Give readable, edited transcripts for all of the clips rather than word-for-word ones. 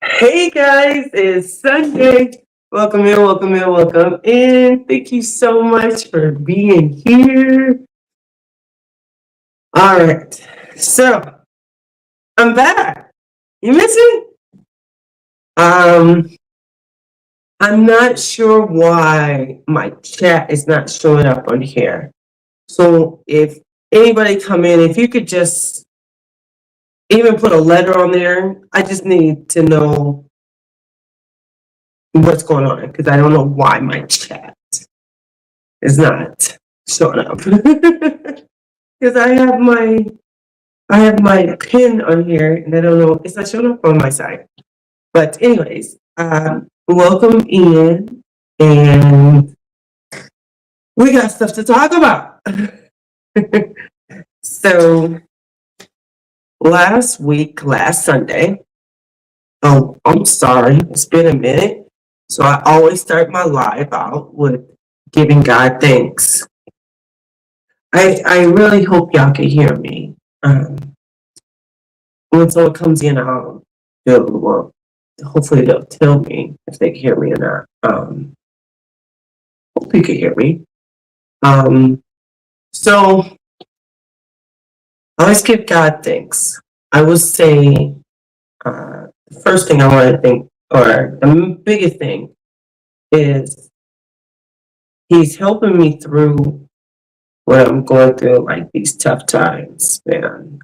Hey guys, it's Sunday. Welcome in, welcome in, welcome in. Thank you so much for being here. All right, so I'm back. You miss me? Um, I'm not sure why my chat is not showing up on here. So if anybody come in, if you could just even put a letter on there, I just need to know what's going on because I don't know why my chat is not showing up. Because I have my pin on here and I don't know, it's not showing up on my side. But anyways, welcome in and we got stuff to talk about. So last Sunday, oh, I'm sorry, it's been a minute. So I always start my live out with giving God thanks. I really hope y'all can hear me. When someone comes in, well, hopefully they'll tell me if they can hear me or not. Hope you can hear me. So I always give God thanks. I would say the first thing I want to think, or the biggest thing, is He's helping me through what I'm going through, like these tough times, man.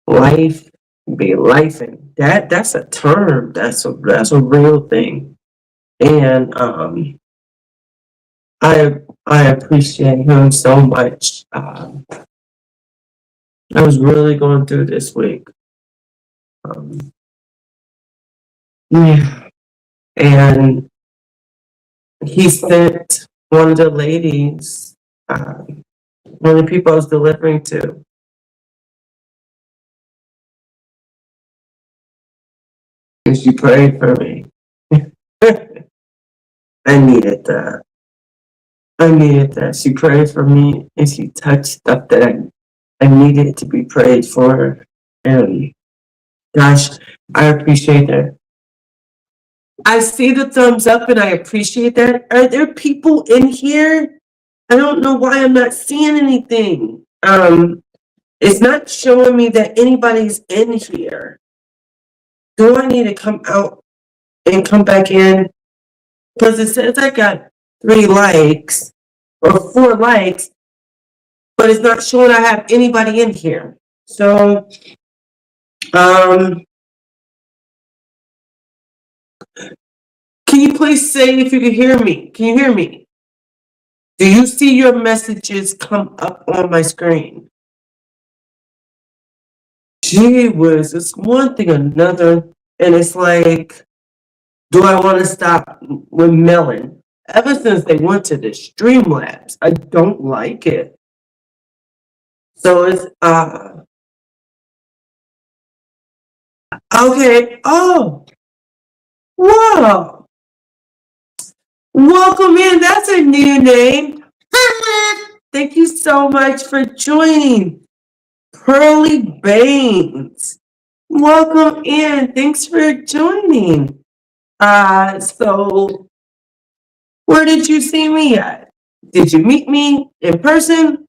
Life be life, and that's a term. That's a real thing, and I appreciate him so much. I was really going through this week. Um, yeah, and he sent one of the ladies, one of the people I was delivering to, and she prayed for me. I needed that. I needed that. She prayed for me, and she touched stuff that I needed to be prayed for. And gosh, I appreciate that. I see the thumbs up and I appreciate that. Are there people in here? I don't know why I'm not seeing anything. It's not showing me that anybody's in here. Do I need to come out and come back in? Because it says I got 3 likes or 4 likes, but it's not showing I have anybody in here. So, can you please say if you can hear me? Can you hear me? Do you see your messages come up on my screen? Gee whiz, it's one thing another, and it's like, do I want to stop with Melon? Ever since they went to the Streamlabs, I don't like it. So it's okay. Oh, wow. Welcome in. That's a new name. Thank you so much for joining. Pearly Baines. Welcome in. Thanks for joining. So where did you see me at? Did you meet me in person?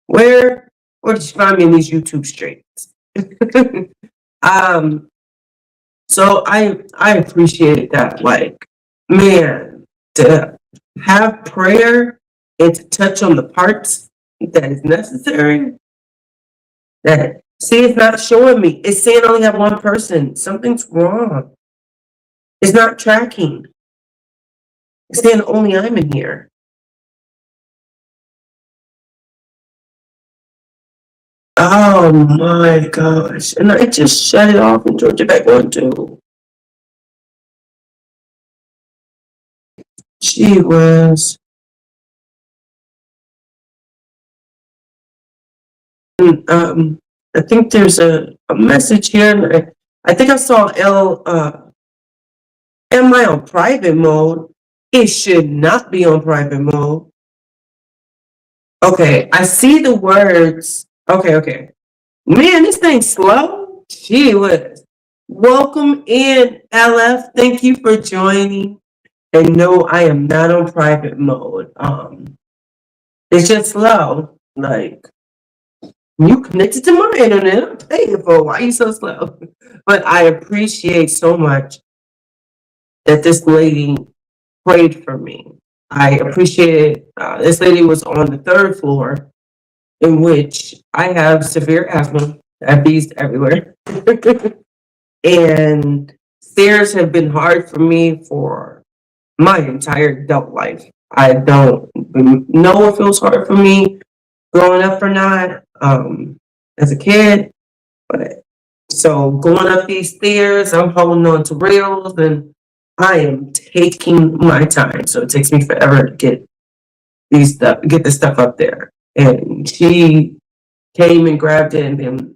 Where? Or did you find me in these YouTube streams? um, so I appreciate that. Like, man, to have prayer and to touch on the parts that is necessary. That see, it's not showing me. It's saying I only have one person. Something's wrong. It's not tracking. It's saying only I'm in here. Oh my gosh. And I just shut it off and turned it back on too. Gee whiz. And, I think there's a message here. And I think I saw am I on private mode? It should not be on private mode. Okay, I see the words. Okay. Man, this thing's slow. Gee whiz. Welcome in, LF. Thank you for joining. And no, I am not on private mode. It's just slow. Like, you connected to my internet. I'm paying for it. Why are you so slow? But I appreciate so much that this lady prayed for me. I appreciate it. This lady was on the third floor, in which I have severe asthma. I have bees everywhere. And stairs have been hard for me for my entire adult life. I don't know if it was hard for me growing up or not, as a kid. But so going up these stairs, I'm holding on to rails and I am taking my time. So it takes me forever to get the stuff up there. And she came and grabbed it and then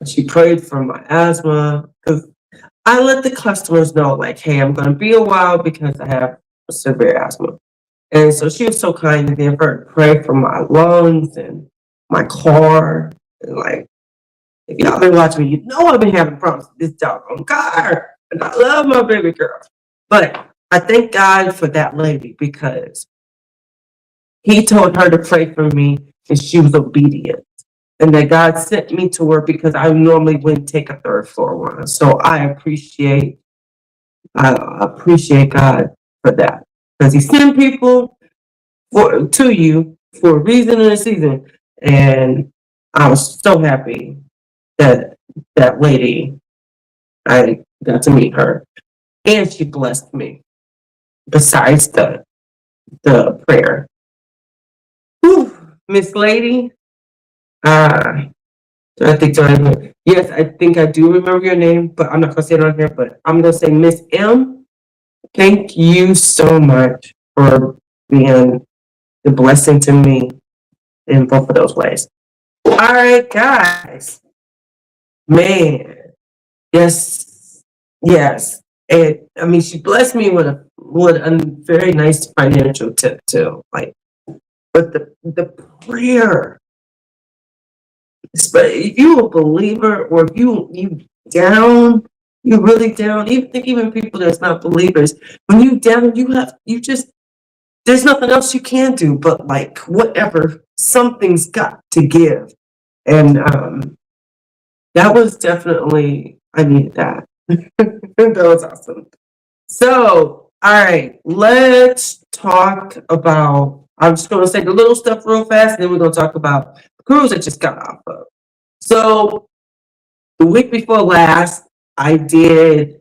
she prayed for my asthma because I let the customers know, like, hey, I'm going to be a while because I have severe asthma. And so she was so kind and then for her to pray for my lungs and my car. And like, if y'all been watching me, you know I've been having problems with this doggone car. And I love my baby girl. But I thank God for that lady because he told her to pray for me and she was obedient. And that God sent me to her because I normally wouldn't take a third floor one. So I appreciate God for that. Because he sent people to you for a reason and a season. And I was so happy that that lady, I got to meet her. And she blessed me. Besides the prayer. Whew, Miss Lady, uh, I think yes, I think I do remember your name, but I'm not gonna say it on here, but I'm gonna say Miss M. Thank you so much for being the blessing to me in both of those ways. All right, guys. Man, yes, yes. And I mean, she blessed me with a very nice financial tip too. Like, but the prayer, if you a believer or if you down, you really down. Even people that's not believers, when you down, you just there's nothing else you can do but like whatever. Something's got to give, and that was definitely I needed that. That was awesome. So, all right, let's talk about. I'm just going to say the little stuff real fast, and then we're going to talk about the cruise I just got off of. So, the week before last, I did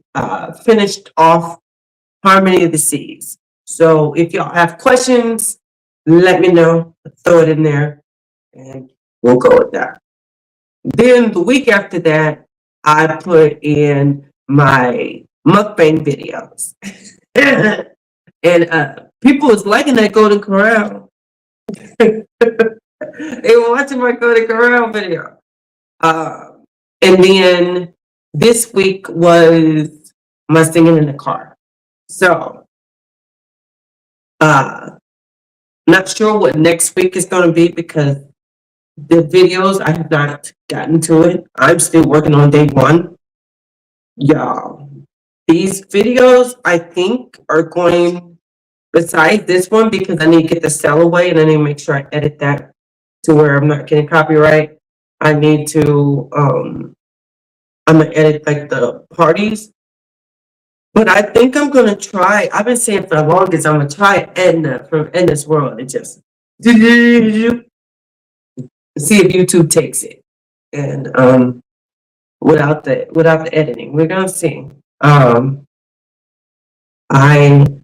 finished off Harmony of the Seas. So, if y'all have questions, let me know. Throw it in there, and we'll go with that. Then the week after that, I put in my mukbang videos. And people was liking that Golden Corral. They were watching my Golden Corral video. And then this week was my singing in the car. So, not sure what next week is going to be because the videos, I have not gotten to it. I'm still working on day one. Y'all, these videos, I think, are going, besides this one, because I need to get the cell away and I need to make sure I edit that to where I'm not getting copyright. I need to, I'm going to edit like the parties. But I think I'm going to try, I've been saying for the longest, I'm going to try Edna from Edna's World and just see if YouTube takes it. And without the editing, we're gonna see. I am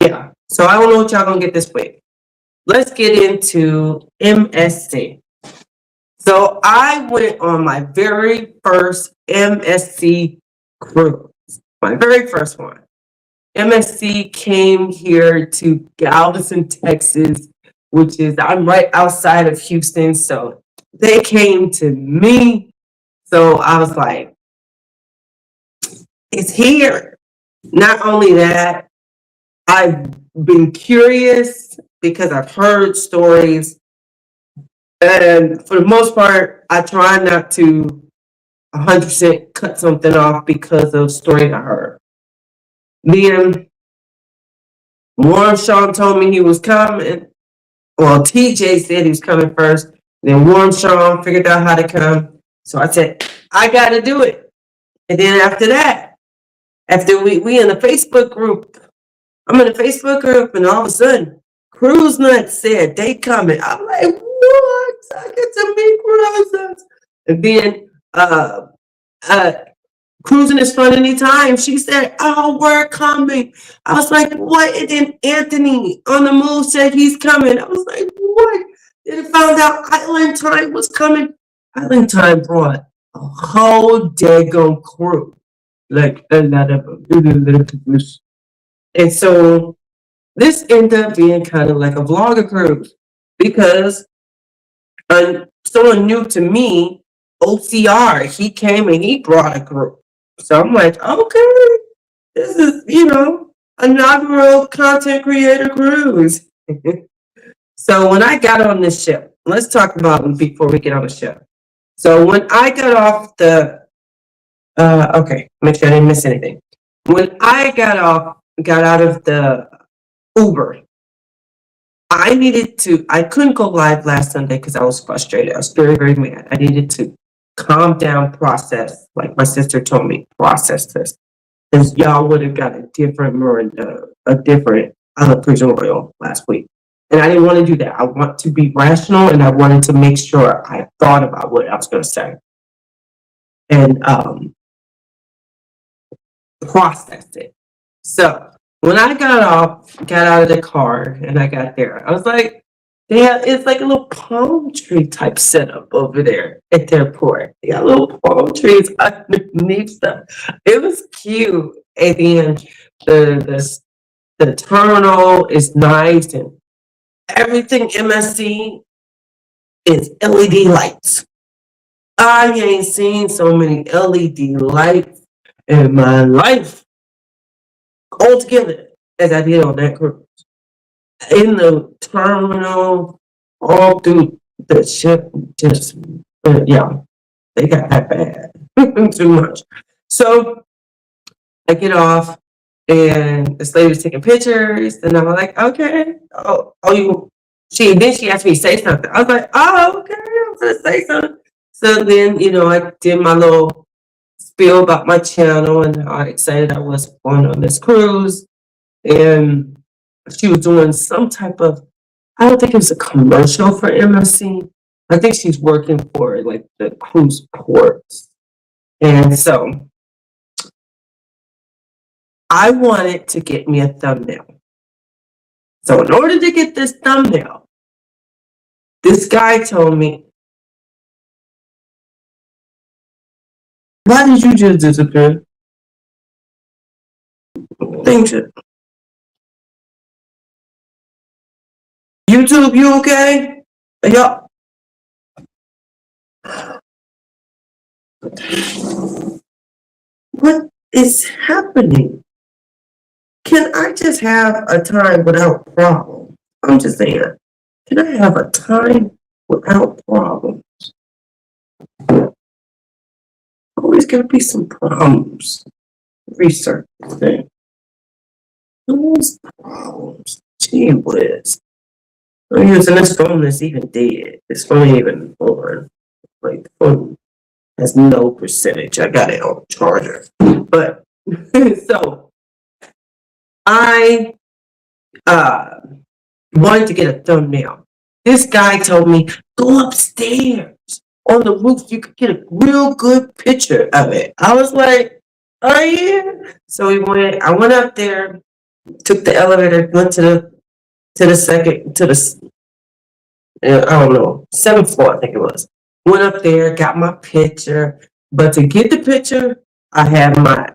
yeah. So I don't know what y'all gonna get this week. Let's get into MSC. So I went on my very first MSC cruise, my very first one. MSC came here to Galveston, Texas, which is I'm right outside of Houston. So they came to me. So I was like, it's here. Not only that, I've been curious because I've heard stories And for the most part, I try not to 100% cut something off because of story I heard. Then Warren Shaw told me he was coming. Well, TJ said he was coming first. Then Warren Shaw figured out how to come. So I said, I got to do it. And then after that, after we in the Facebook group, I'm in the Facebook group, and all of a sudden, Cruise Nuts said they coming. I'm like, what? I get to meet Cruise Nuts. And then uh, Cruising is fun anytime. She said, oh, we're coming. I was like, what? And then Anthony on the move said he's coming. I was like, what? Then I found out Island Time was coming. Island Time brought a whole daggone crew. Like a lot of them. And so this ended up being kind of like a vlogger cruise because someone new to me, OCR, he came and he brought a group. So I'm like, okay, this is, inaugural content creator cruise. So when I got on this ship, let's talk about them before we get on the ship. So when I got off okay, make sure I didn't miss anything. When I got out of the Uber, I couldn't go live last Sunday because I was frustrated. I was very, very mad. I needed to calm down, process, like my sister told me, process this. Because y'all would have got a different Miranda, a different prison royal last week. And I didn't want to do that. I want to be rational, and I wanted to make sure I thought about what I was going to say. And process it. So when I got out of the car and I got there, I was like, it's like a little palm tree type setup over there at the airport. They got little palm trees underneath stuff. It was cute. And then the terminal is nice and everything MSC is LED lights. I ain't seen so many LED lights in my life altogether as I did on that cruise. In the terminal, all through the ship, just, yeah, they got that bad. Too much. So I get off, and this lady was taking pictures, and I'm like, okay, then she asked me to say something. I was like, oh, okay, I'm going to say something. So then, I did my little spiel about my channel and how excited I was going on this cruise. And she was doing some type of, I don't think it was a commercial for MSC. I think she's working for like the cruise ports. And so I wanted to get me a thumbnail. So in order to get this thumbnail, this guy told me, why did you just disappear? Thank you. YouTube, you okay? Y'all. What is happening? Can I just have a time without problems? I'm just saying. Can I have a time without problems? Always gonna be some problems. Research thing. Always problems. Gee whiz. I'm using this phone that's even dead. This phone ain't even on. Like the phone has no percentage. I got it on charger. But so I wanted to get a thumbnail. This guy told me, go upstairs on the roof. You could get a real good picture of it. I was like, oh yeah. So I went up there, took the elevator, went to the I don't know, 7th floor, I think it was. Went up there, got my picture. But to get the picture, I had my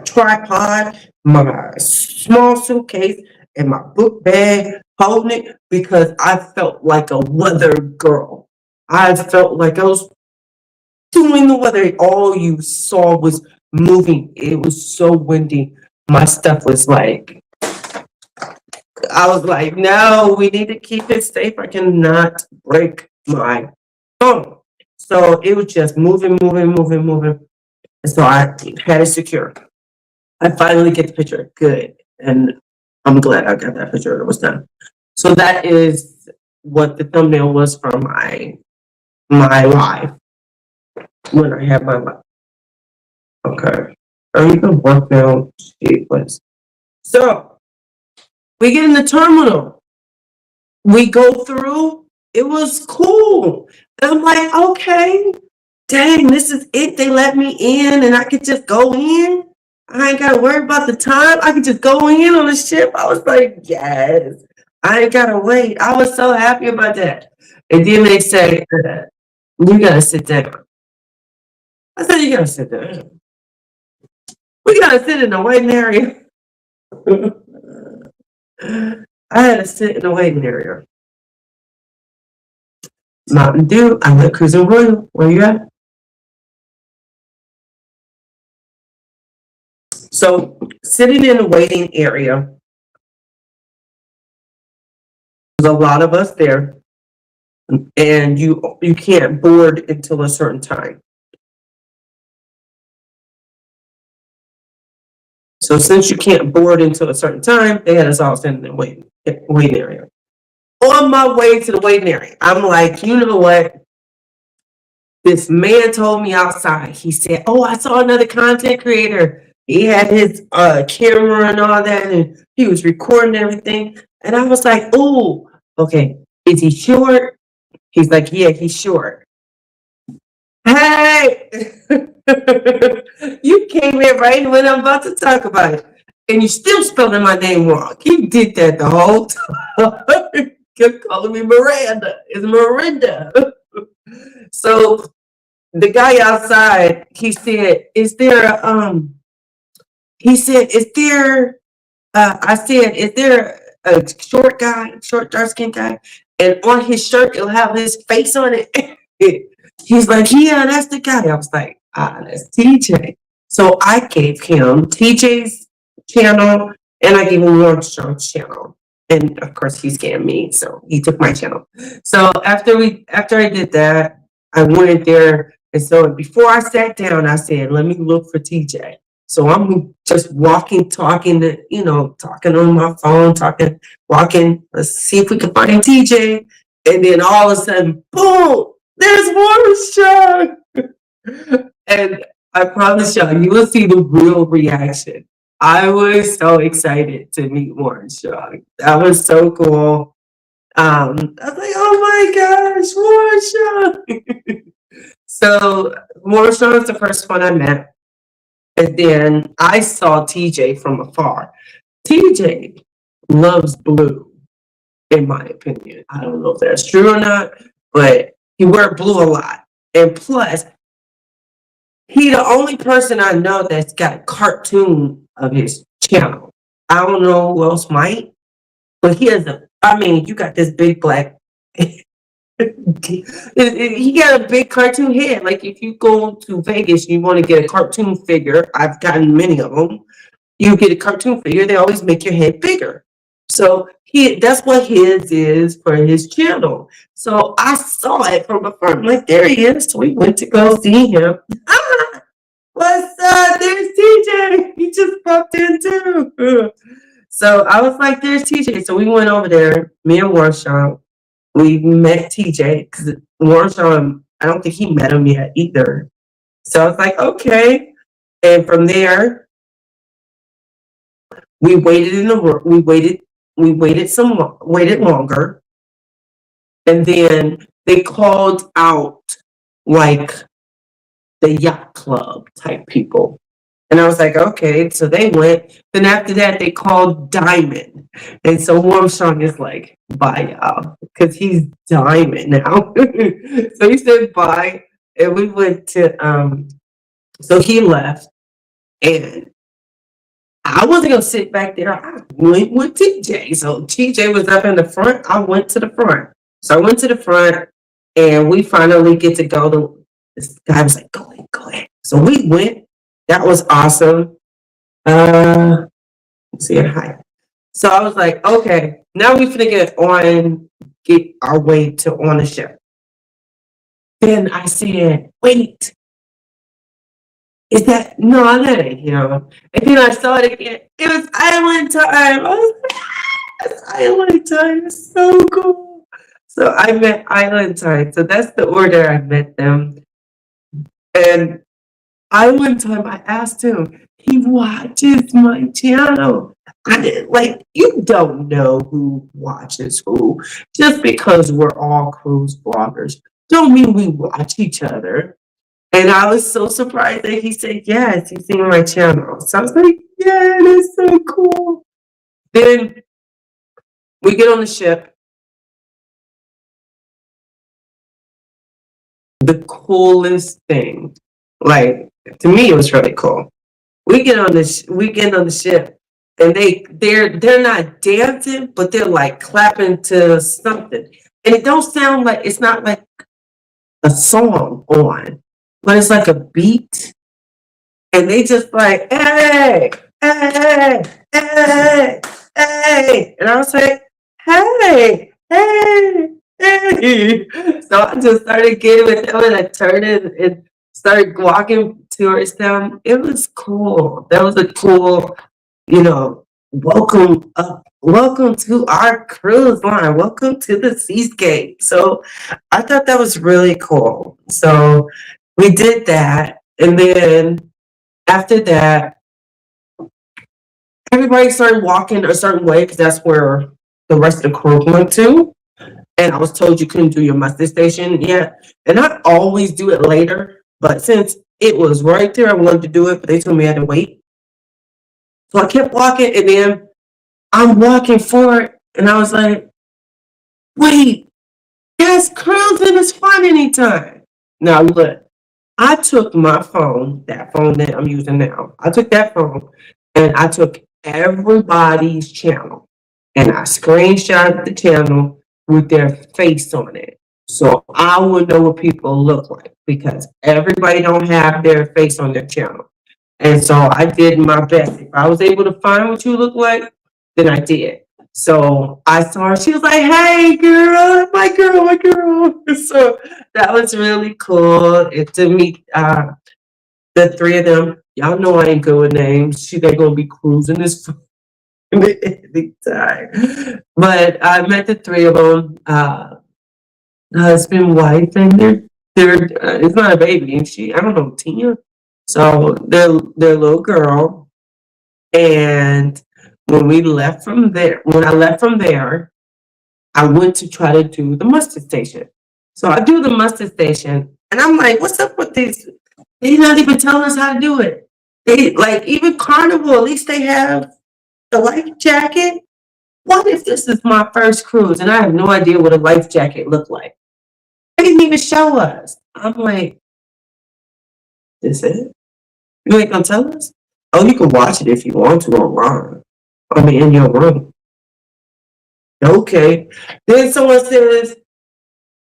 tripod, my small suitcase, and my book bag holding it because I felt like a weather girl. I felt like I was doing the weather. All you saw was moving. It was so windy. My stuff was like, I was like, no, we need to keep it safe. I cannot break my phone. So it was just moving, moving, moving, moving. And so I had it secure. I finally get the picture. Good. And I'm glad I got that picture. It was done. So that is what the thumbnail was for my live when I had my live. Okay. Are you gonna work now? So we get in the terminal. We go through. It was cool. And I'm like, okay, dang, this is it. They let me in and I could just go in. I ain't gotta worry about the time. I could just go in on the ship. I was like, yes. I ain't gotta wait. I was so happy about that. And then they say, you gotta sit down. I said, you gotta sit down. We gotta sit in the waiting area. I had to sit in the waiting area. Mountain Dew, I'm at Cruising Royal. Where you at? So sitting in the waiting area, there's a lot of us there, and you can't board until a certain time. So since you can't board until a certain time, they had us all standing in the waiting area. On my way to the waiting area, I'm like, you know what? This man told me outside. He said, "Oh, I saw another content creator. He had his camera and all that, and he was recording everything." And I was like, "Oh, okay. Is he short?" He's like, "Yeah, he's short." Hey, you came in right when I'm about to talk about it, and you still spelling my name wrong. You did that the whole time. Kept calling me Miranda. It's Miranda. So the guy outside, he said, "Is there he said, "Is there I said, "Is there a short guy, short dark skinned guy?" And on his shirt it'll have his face on it. He's like, "Yeah, that's the guy." I was like, that's TJ. So I gave him TJ's channel and I gave him Lordstrom's channel. And of course he scammed me, so he took my channel. So after I did that, I went there. And so before I sat down, I said, let me look for TJ. So I'm just walking, talking talking on my phone, walking. Let's see if we can find TJ. And then all of a sudden, boom, there's Warren. And I promise y'all, you will see the real reaction. I was so excited to meet Warren Shaw. That was so cool. I was like, oh my gosh, Warren Shaw. So Warren Shaw was the first one I met. And then I saw TJ from afar. TJ loves blue, in my opinion. I don't know if that's true or not, but he wears blue a lot. And plus, he the only person I know that's got a cartoon of his channel. I don't know who else might, but you got this big black he got a big cartoon head. Like if you go to Vegas, you want to get a cartoon figure. I've gotten many of them. You get a cartoon figure, they always make your head bigger. So that's what his is for his channel. So I saw it from afar. I'm like, there he is. So we went to go see him. What's up? There's TJ. He just popped in too. So I was like, there's TJ. So we went over there, me and Warshaw. We met TJ because Warshaw, I don't think he met him yet either. So I was like, okay. And from there, we waited waited longer. And then they called out like the yacht club type people. And I was like, okay. So they went. Then after that, they called Diamond. And so Warmstrong is like, bye, y'all. Because he's Diamond now. So he said bye. And we went to, so he left. And I wasn't going to sit back there. I went with TJ. So TJ was up in the front. I went to the front. So I went to the front. And we finally get to go to, this guy was like, go ahead. So we went. That was awesome. Let's see hi. So I was like, okay, now we finna get our way to on the ship. Then I said, wait, is that, no, that ain't him. And then I saw it again. It was Island Time. I was like, yes, Island Time. It's so cool. So I met Island Time. So that's the order I met them. And Island Time, I asked him, he watches my channel. I didn't like, you don't know who watches who. Just because we're all cruise bloggers don't mean we watch each other. And I was so surprised that he said, yes, he's seen my channel. So I was like, yeah, that's so cool. Then we get on the ship. The coolest thing, like, to me, it was really cool. We get on the ship, and they're not dancing, but they're like clapping to something. And it don't sound like, it's not like a song on, but it's like a beat. And they just like, hey, hey, hey, hey. And I was like, hey, hey, hey. So I just started getting with them, and I turned and started walking towards them. It was cool. That was a cool, welcome up. Welcome to our cruise line. Welcome to the Seascape. So I thought that was really cool. So we did that. And then after that, everybody started walking a certain way because that's where the rest of the crew went to. And I was told you couldn't do your muster station yet. And I always do it later, but since it was right there, I wanted to do it, but they told me I had to wait. So I kept walking, and then I'm walking forward, and I was like, wait, that's cruising is fun anytime. Now look, I took my phone, that phone that I'm using now, I took that phone and I took everybody's channel and I screenshot the channel with their face on it. So I would know what people look like because everybody don't have their face on their channel. And so I did my best. If I was able to find what you look like, then I did. So I saw her. She was like, hey, girl, my girl, my girl. So that was really cool to meet the three of them. Y'all know I ain't good with names. They're going to be cruising this time. But I met the three of them, husband, wife, and it's not a baby. And I don't know, Tina. So their little girl. And when I left from there, I went to try to do the muster station. So I do the muster station, and I'm like, what's up with these? They're not even telling us how to do it. They like, even Carnival, at least they have the life jacket. What if this is my first cruise and I have no idea what a life jacket looked like? They didn't even show us. I'm like, this it? You ain't gonna tell us? Oh, you can watch it if you want to online. I mean, in your room. Okay. Then someone says,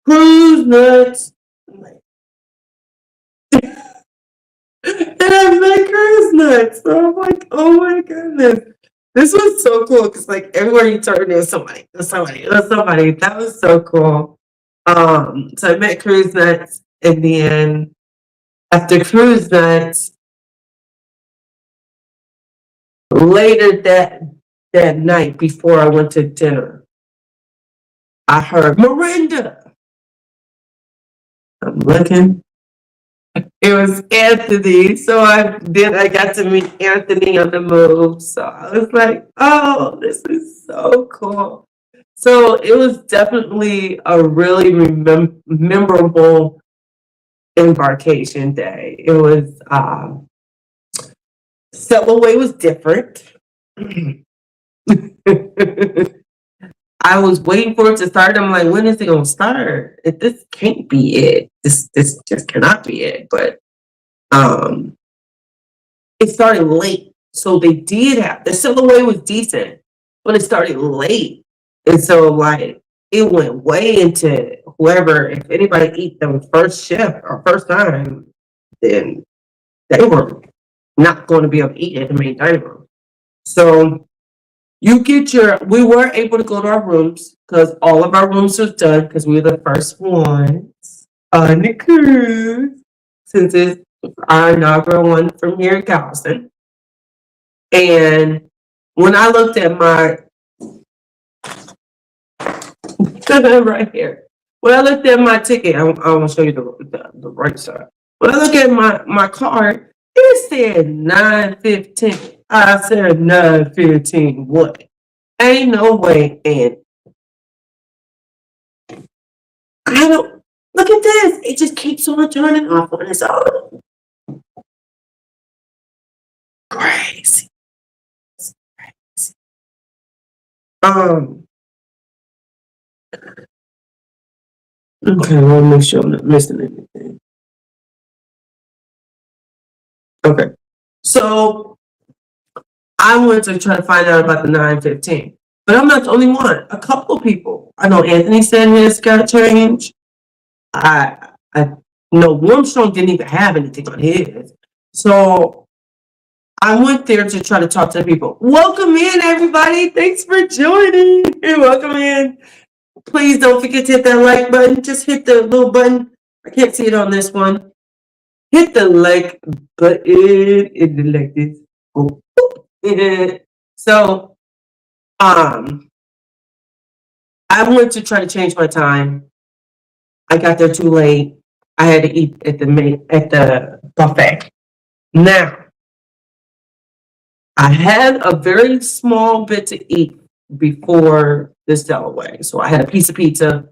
cruise nuts. I'm like, and I'm like, cruise nuts. So I'm like, oh my goodness. This was so cool because like everywhere you turn, there's somebody, there's somebody, there's somebody. That was so cool. So I met Cruise Nuts in the end. After Cruise Nuts, later that night before I went to dinner, I heard Miranda. I'm looking. It was Anthony. So I got to meet Anthony on the move. So I was like, oh, this is so cool. So it was definitely a really memorable embarkation day. It was Sail Away was different. I was waiting for it to start. I'm like, when is it gonna start? This can't be it. This just cannot be it. But it started late. So they did have the Sail Away was decent, but it started late. And so like it went way into whoever, if anybody eat them first shift or first time, then they were not going to be able to eat at the main dining room. So we were able to go to our rooms because all of our rooms was done because we were the first ones. on the cruise, since it's our inaugural one from here in Galveston. And when I looked at my right here, when I looked at my ticket, I want to show you the right side. When I look at my card, it said 9:15. I said 9:15. What? Ain't no way. And I don't look at this. It just keeps on turning off on its own. Crazy. Okay, let me make sure I'm not missing anything. Okay. So I went to try to find out about the 9:15. But I'm not the only one. A couple of people. I know Anthony said his got changed. I know Warmstrong didn't even have anything on his. So I went there to try to talk to the people. Welcome in, everybody. Thanks for joining. Welcome in. Please don't forget to hit that like button. Just hit the little button. I can't see it on this one. Hit the like button and like this. Oh. So, I went to try to change my time. I got there too late. I had to eat at the buffet. Now, I had a very small bit to eat before this fell away. So I had a piece of pizza.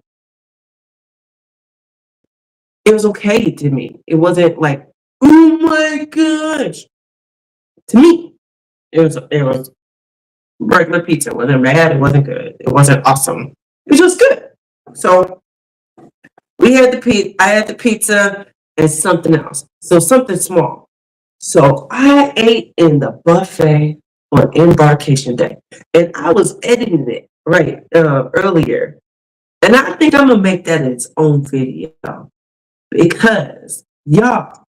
It was okay to me. It wasn't like, oh my gosh. To me, it was regular pizza. It wasn't bad. It wasn't good. It wasn't awesome. It was just good. So I had the pizza and something else. So something small. So I ate in the buffet on embarkation day. And I was editing it earlier. And I think I'm gonna make that its own video. Because y'all,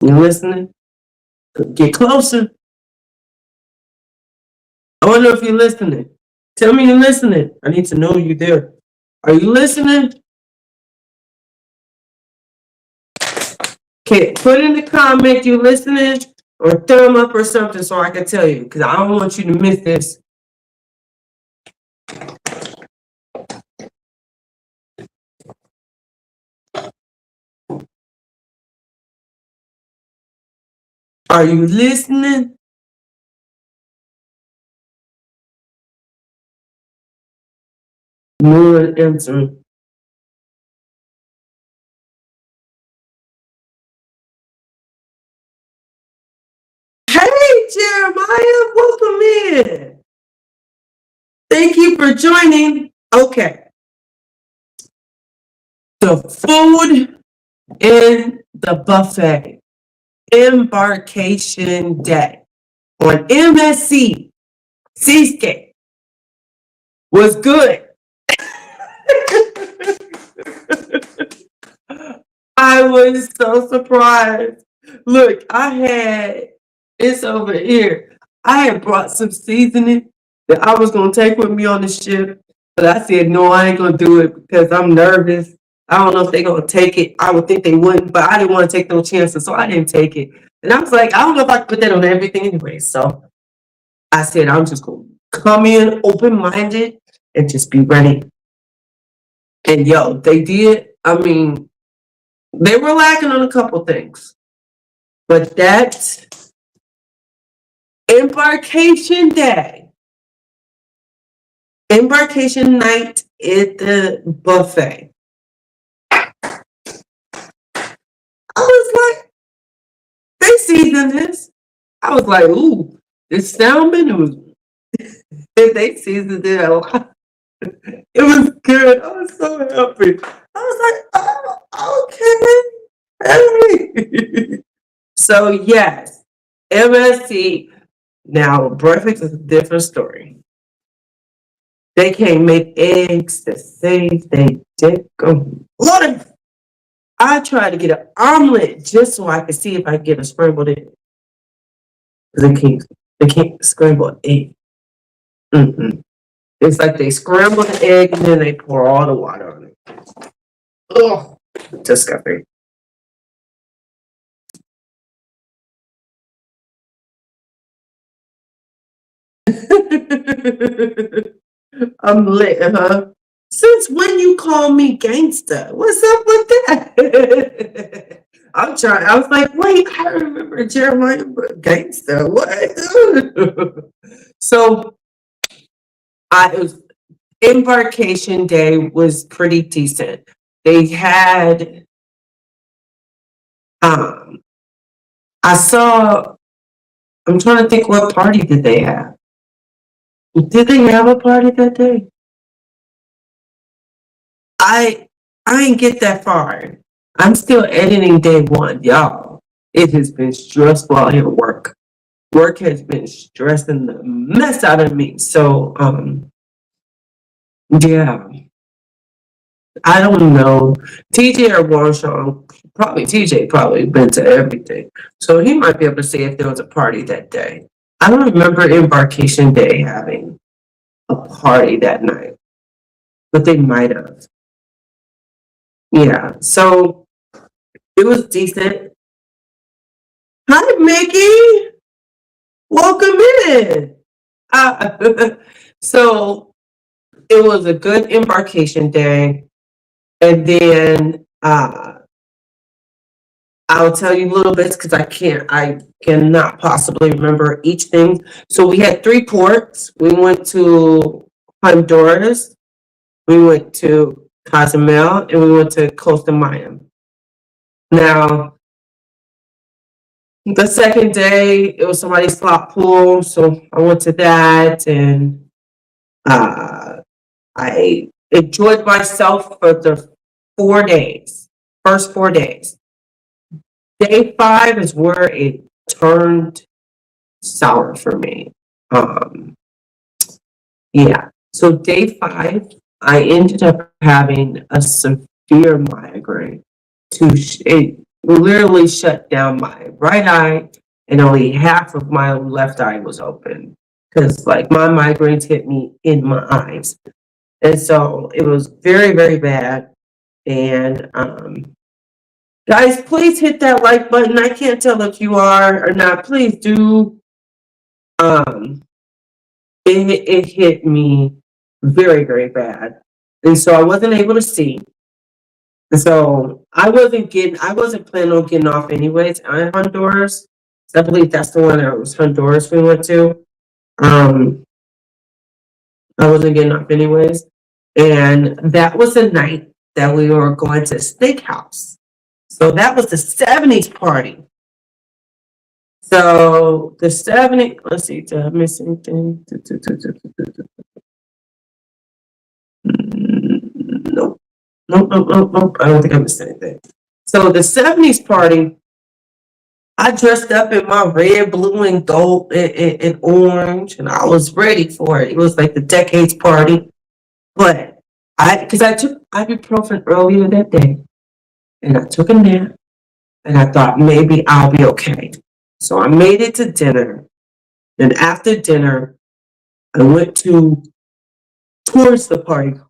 you listening? Get closer. I wonder if you're listening. Tell me you're listening. I need to know you're there. Are you listening? Okay, put in the comment you listening or thumb up or something so I can tell you, because I don't want you to miss this. Are you listening? No one answering. Hey, Jeremiah, welcome in. Thank you for joining. Okay. The food in the buffet. Embarkation day on MSC Seascape was good. I was so surprised. Look, it's over here. I had brought some seasoning that I was going to take with me on the ship, but I said, no, I ain't going to do it because I'm nervous. I don't know if they're going to take it. I would think they wouldn't, but I didn't want to take no chances, so I didn't take it. And I was like, I don't know if I can put that on everything anyway. So I said, I'm just going to come in open-minded and just be ready. And yo, they did. I mean, they were lacking on a couple things. But that embarkation night at the buffet, I was like, they seasoned this. I was like, ooh, this salmon, they seasoned it a lot. It was good. I was so happy. I was like, oh, okay. Hey. So yes, MSC. Now breakfast is a different story. They can't make eggs the same they did. What? I tried to get an omelet just so I could see if I could get a scrambled egg. They can't scramble egg. It's like they scramble the egg and then they pour all the water on it. Ugh, disgusting. I'm lit, huh? Since when you call me gangster? What's up with that? I'm trying. I was like, wait, I remember Jeremiah but gangster. What? So it was embarkation day was pretty decent. They had um I saw I'm trying to think what party did they have. Did they have a party that day? I I didn't get that far. I'm still editing day one, y'all. It has been stressful out here at work. Work has been stressing the mess out of me. So yeah, I don't know. TJ or Warshawn, probably TJ probably been to everything. So he might be able to say if there was a party that day. I don't remember Embarkation Day having a party that night, but they might have. Yeah. So it was decent. Hi, Mickey. Welcome in. Uh, so it was a good embarkation day. And then I'll tell you little bits because I cannot possibly remember each thing. So we had 3 ports. We went to Honduras, we went to Cozumel, and we went to Costa Maya. Now, the second day, it was somebody's slot pool, so I went to that, and I enjoyed myself for the 4 days, first 4 days. Day 5 is where it turned sour for me. Um, yeah. So day 5, I ended up having a severe migraine. It literally shut down my right eye, and only half of my left eye was open because, like, my migraines hit me in my eyes, and so it was very, very bad. And guys, please hit that like button. I can't tell if you are or not. Please do. Um, it hit me very, very bad. And so I wasn't able to see. And so I wasn't planning on getting off anyways on Honduras. So I believe that's the one that was Honduras we went to. Um, I wasn't getting off anyways. And that was the night that we were going to steakhouse. So that was the 70s party. So the 70s, let's see, did I miss anything? Nope. Nope. I don't think I missed anything. So the 70s party, I dressed up in my red, blue, and gold and orange, and I was ready for it. It was like the decades party. But because I took ibuprofen earlier that day, and I took a nap, and I thought maybe I'll be okay. So I made it to dinner. And after dinner, I went towards the party,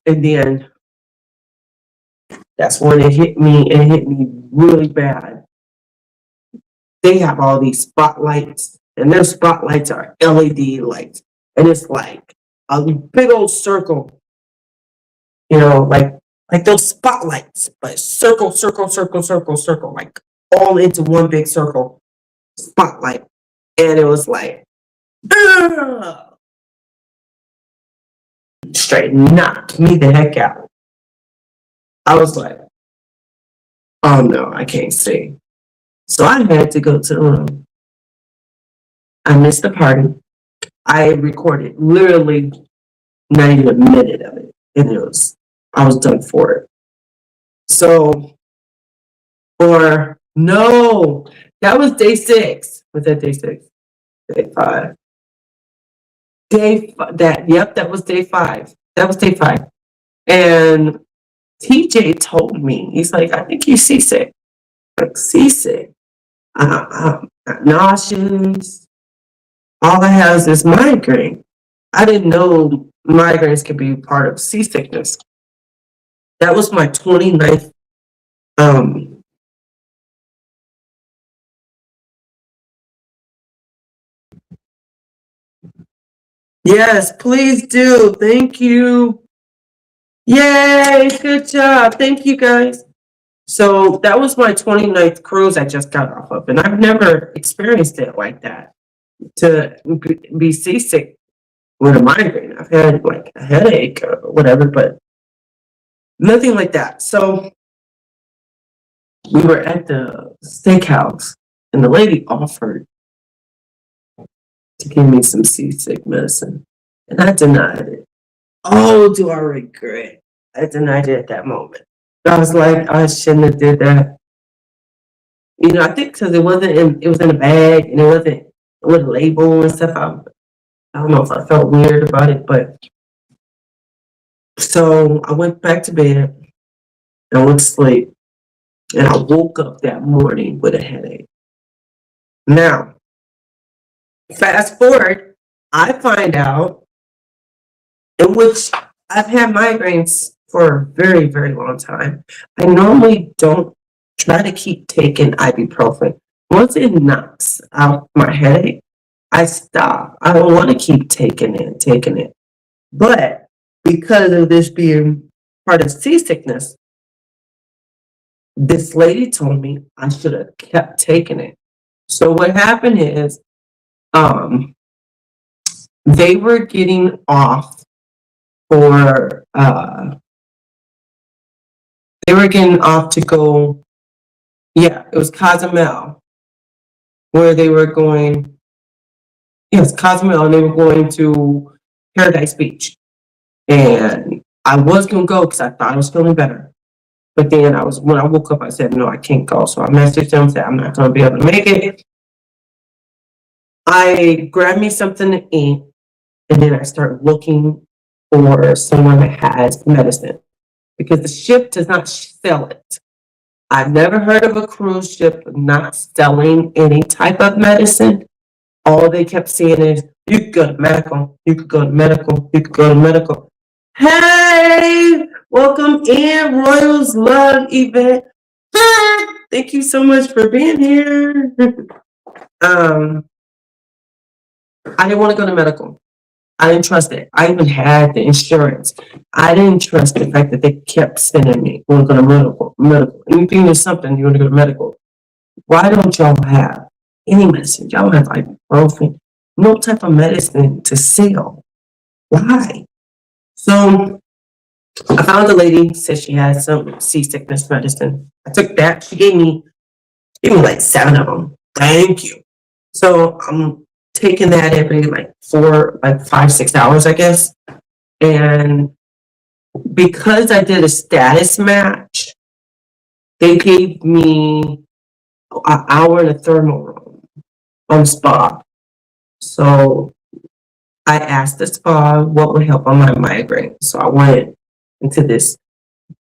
and then that's when it hit me, and it hit me really bad. They have all these spotlights, and their spotlights are LED lights, and it's like a big old circle, like those spotlights, but circle, like all into one big circle spotlight. And it was like, "Ugh," straight knocked me the heck out. I was like, oh no, I can't see. So I had to go to the room. I missed the party. I recorded literally not even a minute of it. And I was done for it. So, or no, that was day 6. Was that day 6? Day 5. That was day 5. That was day 5. And TJ told me, he's like, I think you're seasick. Like, seasick. Nauseous. All I have is migraine. I didn't know migraines can be part of seasickness. That was my 29th. Yes, please do. Thank you. Yay, good job. Thank you, guys. So that was my 29th cruise I just got off of, and I've never experienced it like that, to be seasick with a migraine. I've had like a headache or whatever, but nothing like that. So we were at the steakhouse, and the lady offered to give me some seasick medicine, and I denied it. Oh, do I regret? I denied it at that moment. I was like, I shouldn't have did that. You know, I think because it was in a bag, and it wasn't with a label and stuff. I don't know if I felt weird about it, but so I went back to bed and went to sleep, and I woke up that morning with a headache. Now, fast forward, I find out, in which I've had migraines for a very, very long time. I normally don't try to keep taking ibuprofen. Once it knocks out my headache, I stop. I don't want to keep taking it. But because of this being part of seasickness, this lady told me I should have kept taking it. So what happened is, they were getting off for they were getting off to go. Yeah, it was Cozumel, where they were going. Yes, Cozumel, and they were going to Paradise Beach. And I was gonna go because I thought I was feeling better. But then when I woke up, I said, no, I can't go. So I messaged them, said, I'm not gonna be able to make it. I grabbed me something to eat, and then I started looking for someone that has medicine, because the ship does not sell it. I've never heard of a cruise ship not selling any type of medicine. All they kept saying is, you could go to medical, you could go to medical, you could go to medical. Hey, welcome in, Royals Love event. Thank you so much for being here. I didn't want to go to medical. I didn't trust it. I even had the insurance. I didn't trust the fact that they kept sending me, want to go to medical. Anything is something, you want to go to medical. Why don't y'all have any medicine? Y'all have ibuprofen, no type of medicine to sell. Why? So I found a lady, said she had some seasickness medicine. I took that. She gave me like 7 of them. Thank you. So I'm taking that every like 5, 6 hours, I guess. And because I did a status match, they gave me an hour in a thermal room on spa. So I asked the spa what would help on my migraine. So I went into this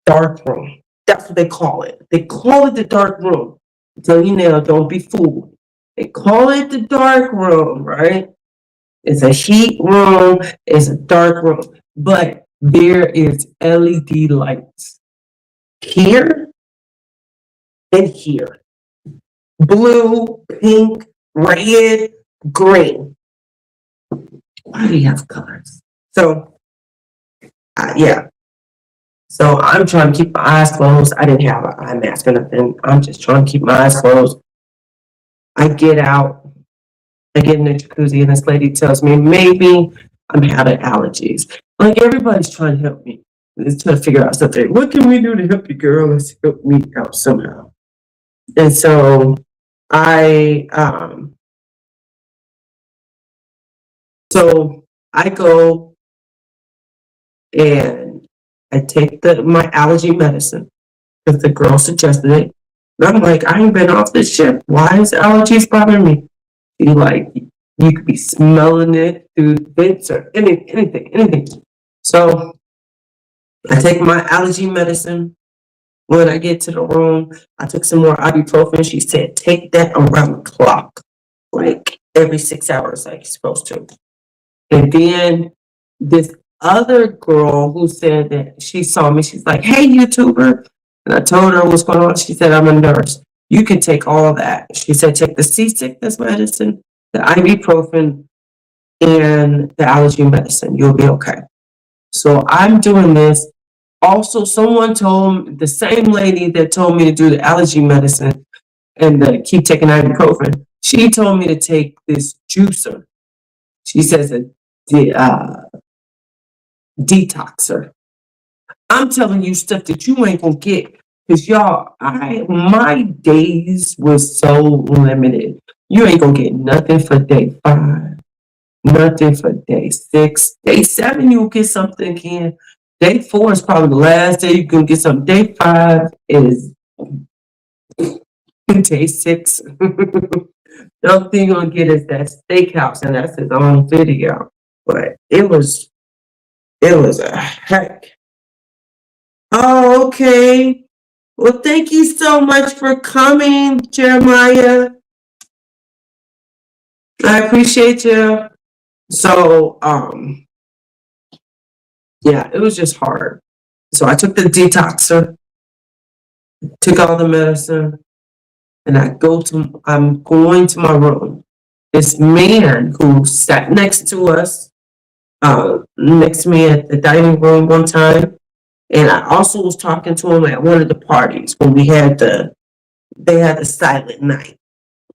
dark room. That's what they call it. They call it the dark room. So you know, don't be fooled. They call it the dark room, right? It's a heat room. It's a dark room. But there is LED lights here and here. Blue, pink, red, green. Why do you have colors? So, yeah. So I'm trying to keep my eyes closed. I didn't have an eye mask or nothing. I'm just trying to keep my eyes closed. I get out. I get in the jacuzzi, and this lady tells me maybe I'm having allergies. Like, everybody's trying to help me. It's trying to figure out something. What can we do to help you, girl? Let's help me out somehow. And so I go and I take my allergy medicine because the girl suggested it. And I'm like, I ain't been off this ship. Why is allergies bothering me? She like, you could be smelling it through vents or anything. So I take my allergy medicine. When I get to the room, I took some more ibuprofen. She said, take that around the clock, like every 6 hours, like you're supposed to. And then this other girl who said that she saw me. She's like, "Hey, YouTuber," and I told her what's going on. She said, "I'm a nurse. You can take all that." She said, "Take the seasickness medicine, the ibuprofen, and the allergy medicine. You'll be okay." So I'm doing this. Also, someone told me, the same lady that told me to do the allergy medicine and to keep taking ibuprofen, she told me to take this juicer. She says the detoxer. I'm telling you stuff that you ain't gonna get. Cause y'all, my days was so limited. You ain't gonna get nothing for day 5, nothing for day 6. Day 7 you'll get something again. Day 4 is probably the last day you can get something. Day 5 is day 6. The only thing you're gonna get is that steakhouse, and that's his own video. But it was a heck. Oh, okay. Well, thank you so much for coming, Jeremiah. I appreciate you. So, yeah, it was just hard. So I took the detoxer, took all the medicine, and I'm going to my room. This man who sat next to us, next to me at the dining room one time, and I also was talking to him at one of the parties when they had the silent night.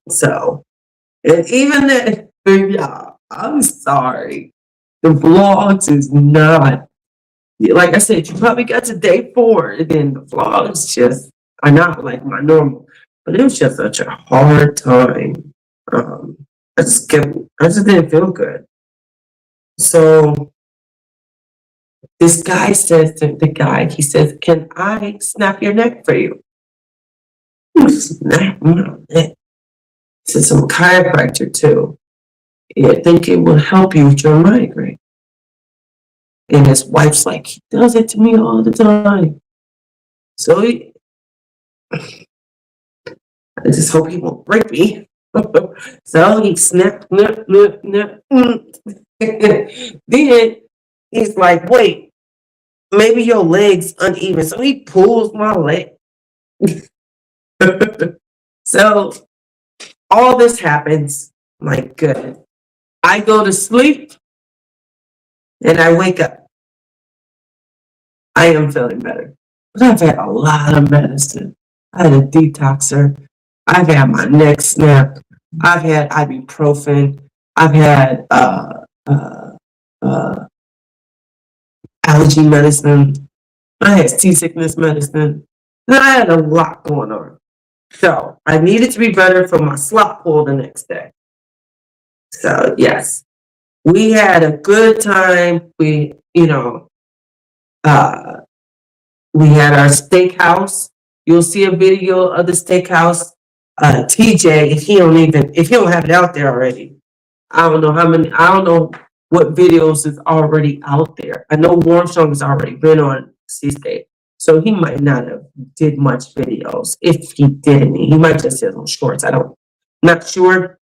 So, and even that, y'all, I'm sorry. The vlogs is not, like I said, you probably got to day 4, and then the vlogs just are not like my normal. But it was just such a hard time. I just didn't feel good. So this guy says to the guy, he says, "Can I snap your neck for you?" Snap my neck. He says, "I'm a chiropractor too. Yeah, I think it will help you with your migraine." And his wife's like, "He does it to me all the time." So I just hope he won't break me. So he snapped, nip, nip, nip. Then he's like, "Wait, maybe your leg's uneven." So he pulls my leg. So all this happens. My goodness. I go to sleep and I wake up. I am feeling better. But I've had a lot of medicine. I had a detoxer. I've had my neck snapped. I've had ibuprofen. I've had uh, allergy medicine. I had seasickness medicine. And I had a lot going on. So I needed to be better for my slop pull the next day. So yes, we had a good time. Uh, we had our steakhouse. You'll see a video of the steakhouse. TJ, if he don't have it out there already, I don't know what videos is already out there. I know Warmstrong has already been on Seascape, so he might not have did much videos. If he did any, he might just did on shorts. Not sure.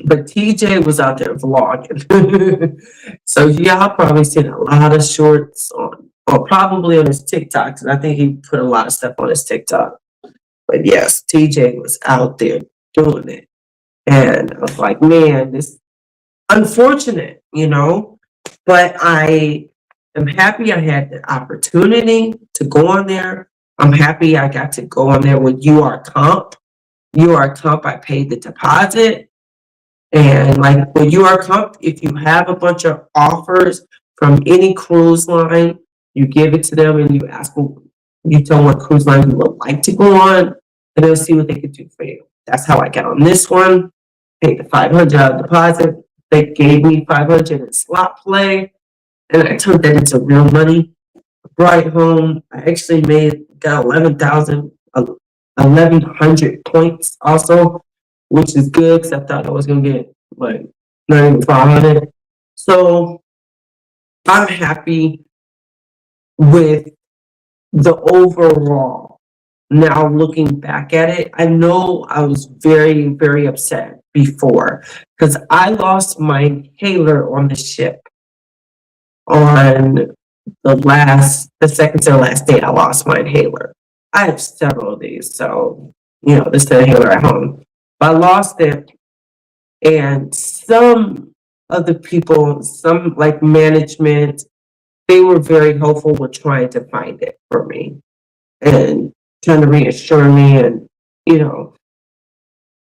But TJ was out there vlogging. So y'all probably seen a lot of shorts or probably on his TikTok, because I think he put a lot of stuff on his TikTok. But yes, TJ was out there doing it. And I was like, man, this unfortunate, but I am happy I had the opportunity to go on there. I'm happy I got to go on there with UR Comp. UR Comp, I paid the deposit. And like with UR Comp, if you have a bunch of offers from any cruise line, you give it to them and you tell them what cruise line you would like to go on, and they'll see what they can do for you. That's how I got on this one. Paid the $500 deposit. They gave me $500 in slot play, and I turned that into real money. Brought it home. I actually got 1,100 points also, which is good because I thought I was gonna get like not even 500. So I'm happy with the overall. Now looking back at it, I know I was very, very upset before because I lost my inhaler on the ship. on the second to the last day I lost my inhaler. I have several of these, so this is the inhaler at home. But I lost it, and some of the people, some like management, they were very hopeful with trying to find it for me and trying to reassure me, and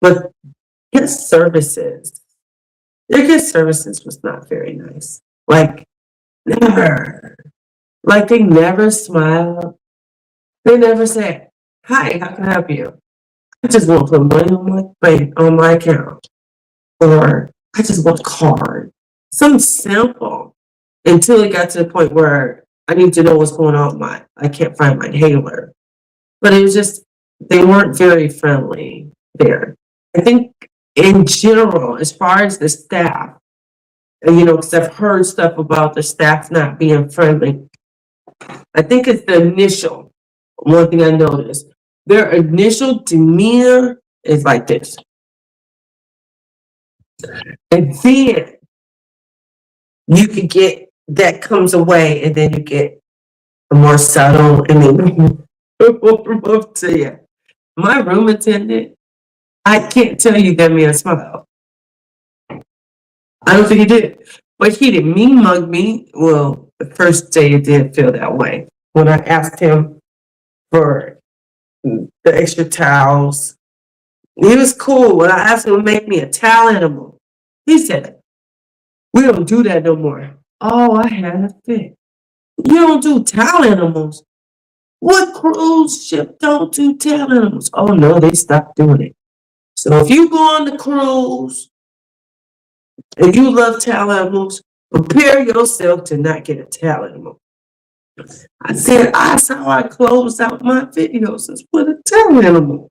but guest services, their guest services was not very nice. Like, never. Like, they never smiled. They never said, "Hi, how can I help you? I just want to put money on my on my account," or "I just want a card." Something simple. Until it got to the point where I need to know what's going on. I can't find my inhaler. But it was just, they weren't very friendly there. I think in general, as far as the staff, because I've heard stuff about the staff not being friendly. I think it's the initial. One thing I noticed, their initial demeanor is like this. And then you can get, that comes away, and then you get a more subtle, and then up to you. My room attendant, I can't tell you that man smiled. I don't think he did. But he didn't mean mug me. Well, the first day it did feel that way. When I asked him for the extra towels, he was cool. When I asked him to make me a towel animal, he said, "We don't do that no more." Oh, I had a fit. You don't do towel animals? What cruise ship don't do towel animals? Oh no, they stopped doing it. So if you go on the cruise and you love towel animals, prepare yourself to not get a towel animal. I said, that's how I close out my videos, is with a towel animal.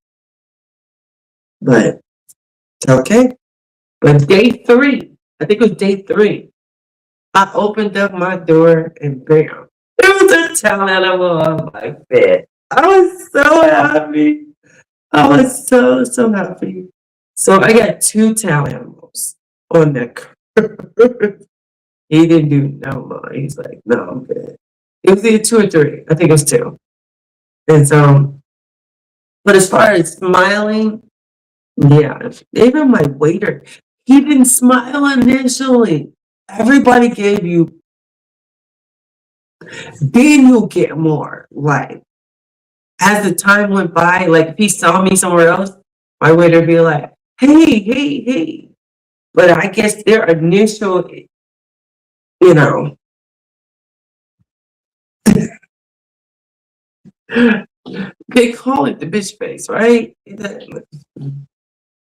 But, okay. But day 3, I think it was day 3, I opened up my door and bam, there was a towel animal on my bed. I was so happy. I was so, so happy. So I got 2 towel animals on that cruise. He didn't do no more. He's like, "No, I'm good." It was either 2 or 3. I think it was 2. And so, but as far as smiling, yeah, even my waiter, he didn't smile initially. Everybody gave you, then you'll get more. Like, as the time went by, like if he saw me somewhere else, my waiter would be like, "Hey, hey, hey." But I guess their initial, you know, they call it the bitch face, right?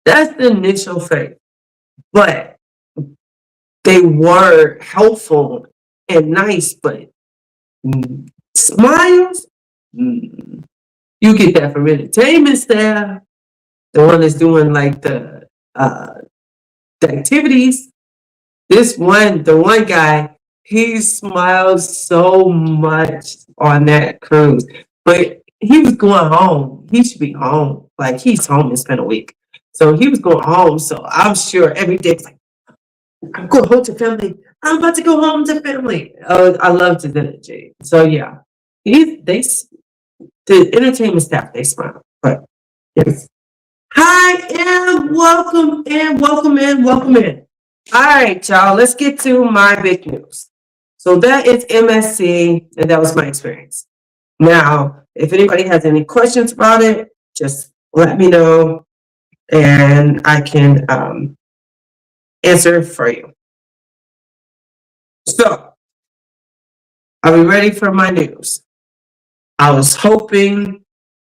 That's the initial face. But they were helpful and nice, but smiles, mm, you get that from entertainment staff, the one that's doing like the activities. The one guy, he smiled so much on that cruise, but he was going home. He should be home. Like, he's home. It's been a week. So he was going home. So I'm sure every day it's like, "I'm going home to family. I'm about to go home to family." Oh, I love his energy. So yeah, the entertainment staff, they smile. But yes. Hi, and welcome in, welcome in, welcome in. All right, y'all, let's get to my big news. So that is MSC, and that was my experience. Now, if anybody has any questions about it, just let me know, and I can answer for you. So, are we ready for my news? I was hoping,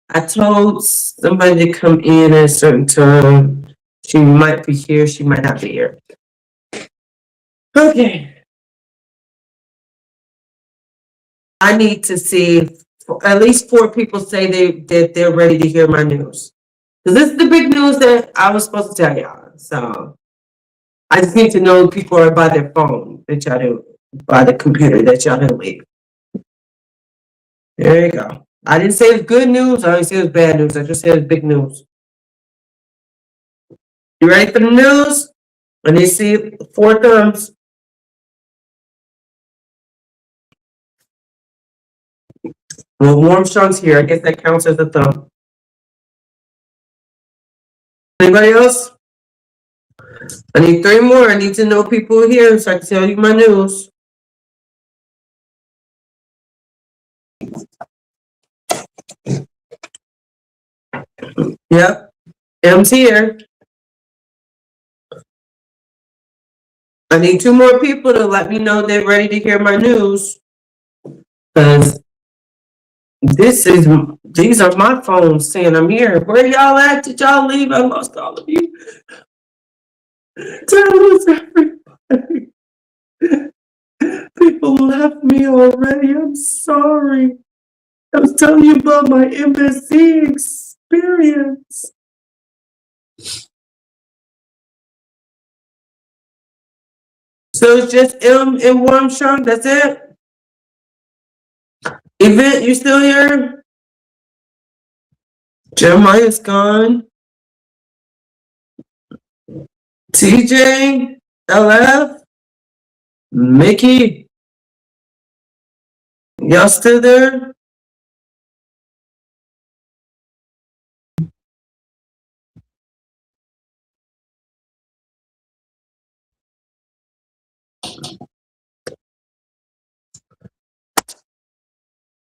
I told somebody to come in at a certain time. She might be here, she might not be here. Okay. I need to see at least 4 people say that they're ready to hear my news. Because this is the big news that I was supposed to tell y'all. So I just need to know people are by their phone that y'all do, by the computer that y'all didn't leave. There you go. I didn't say it's good news. I didn't say it's bad news. I just said it's big news. You ready for the news? Let me see 4 thumbs. Well, Armstrong's here. I guess that counts as a thumb. Anybody else? I need 3 more. I need to know people here so I can tell you my news. Yep. M's here. I need 2 more people to let me know they're ready to hear my news. Because these are my phones saying I'm here. Where y'all at? Did y'all leave? I lost all of you. Tell us, everybody. People left me already. I'm sorry. I was telling you about my MSC experience. So it's just M and Armstrong. That's it. Event, you still here? Jeremiah's gone. TJ, LF, Mickey, y'all still there?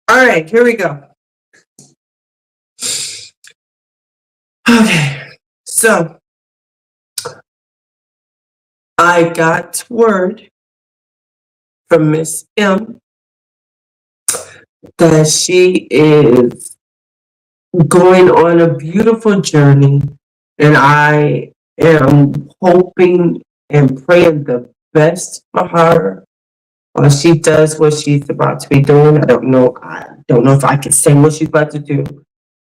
All right, here we go. Okay, so I got word from Miss M that she is going on a beautiful journey, and I am hoping and praying the best for her while she does what she's about to be doing. I don't know if I can say what she's about to do,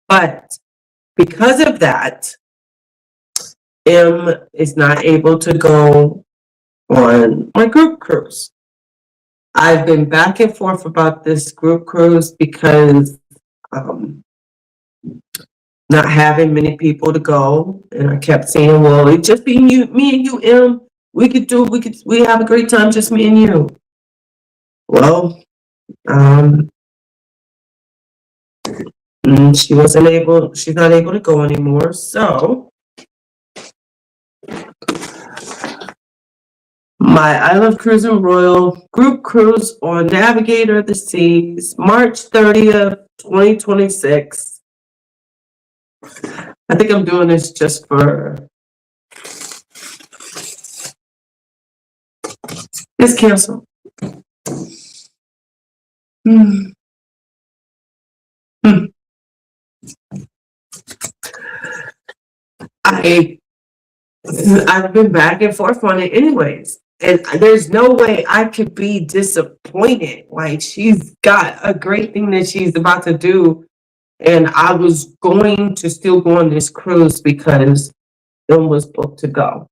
but because of that, M is not able to go on my group cruise. I've been back and forth about this group cruise because not having many people to go, and I kept saying, well, it just be me and you, M. We have a great time, just me and you. Well, she's not able to go anymore, so my I Love Cruising Royal group cruise on Navigator of the Seas, March 30th, 2026. I think I'm doing this just for it's canceled. I've been back and forth on it anyways. And there's no way I could be disappointed. Like, she's got a great thing that she's about to do. And I was going to still go on this cruise because it was booked to go.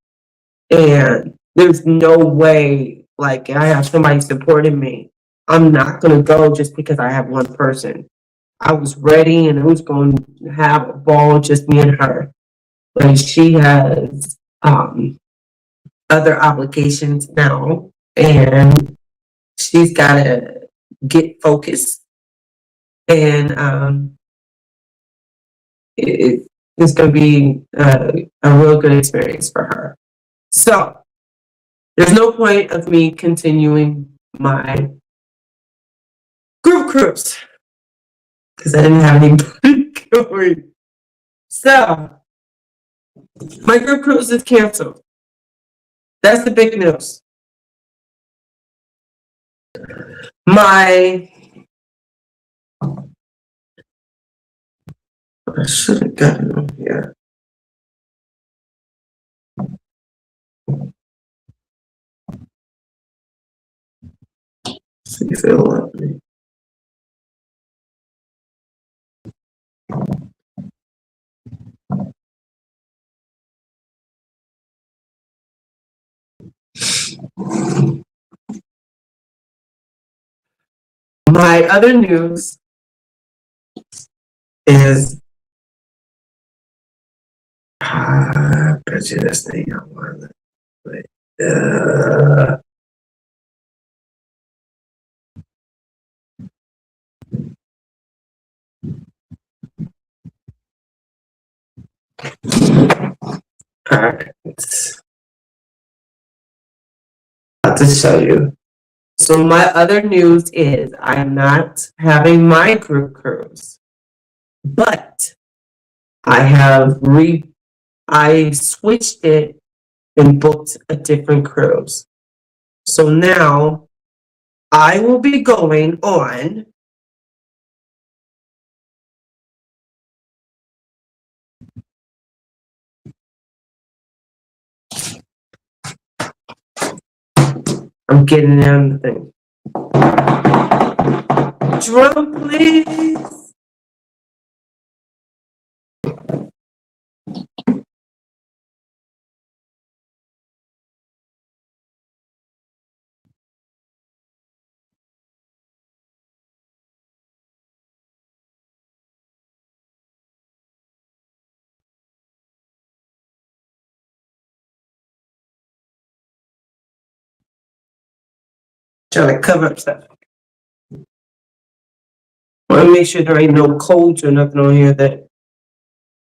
And there's no way, like, I have somebody supporting me. I'm not going to go just because I have one person. I was ready and I was going to have a ball, just me and her. But she has other obligations now, and she's got to get focused. And it's going to be a real good experience for her. So there's no point of me continuing my group cruise because I didn't have anybody going. So my group cruise is canceled. That's the big news. I should have gotten them here. See if it'll let me. My other news is prejudice thing. Alright. About to show you. So my other news is I'm not having my group cruise, but I switched it and booked a different cruise. So now I will be going on I'm getting on the thing. Drum, please. Trying to cover up stuff. I want to make sure there ain't no codes or nothing on here that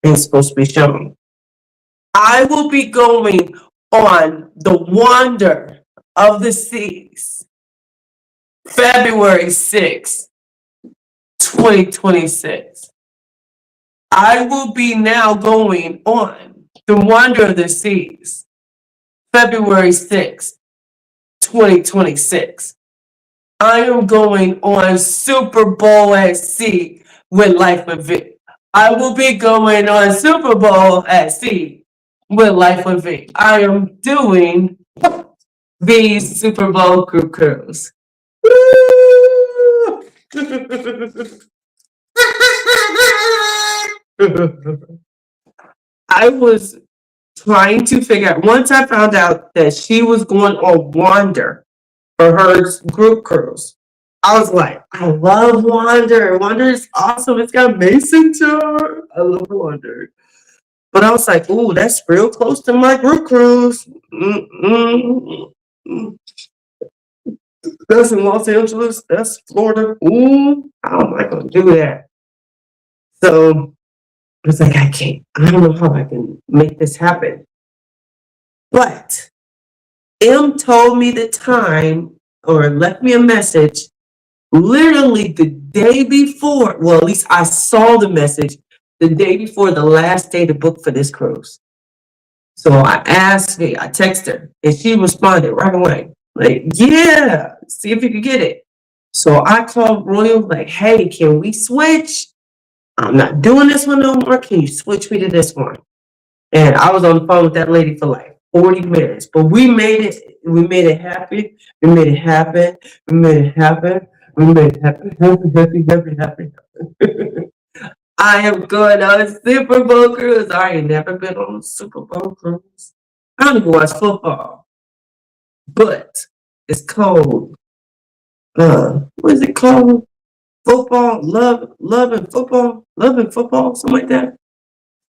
ain't supposed to be shown. I will be going on the Wonder of the Seas, February 6th, 2026. I will be now going on the Wonder of the Seas, February 6th, 2026. I am going on Super Bowl at sea with Life with Vic. I will be going on Super Bowl at sea with Life with Vic. I am doing the Super Bowl group cruise. I was trying to figure out, once I found out that she was going on Wander for her group cruise, I was like, I love Wander. Wander is awesome. It's got Mason jar. I love Wander. But I was like, ooh, that's real close to my group cruise. That's in Los Angeles. That's Florida. Ooh, how am I going to do that? So I was like, I don't know how I can make this happen. But M told me the time or left me a message literally the day before. Well, at least I saw the message the day before the last day to book for this cruise. So I texted her, and she responded right away. Like, yeah, see if you can get it. So I called Royal, like, hey, can we switch? I'm not doing this one no more. Can you switch me to this one? And I was on the phone with that lady for like 40 minutes. But we made it. We made it happy. We made it happen. We made it happen. We made it happy. Happy. I am going on a Super Bowl cruise. I ain't never been on a Super Bowl cruise. I don't even watch football. But it's called, what is it called? Football, love and football, something like that.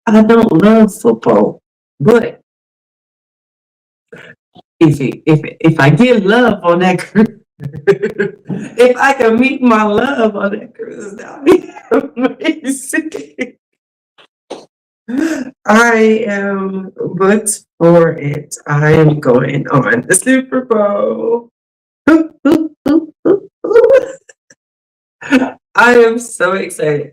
I don't love football, but if I get love on that cruise, if I can meet my love on that cruise, that'll be amazing. I am booked for it. I am going on the Super Bowl. I am so excited.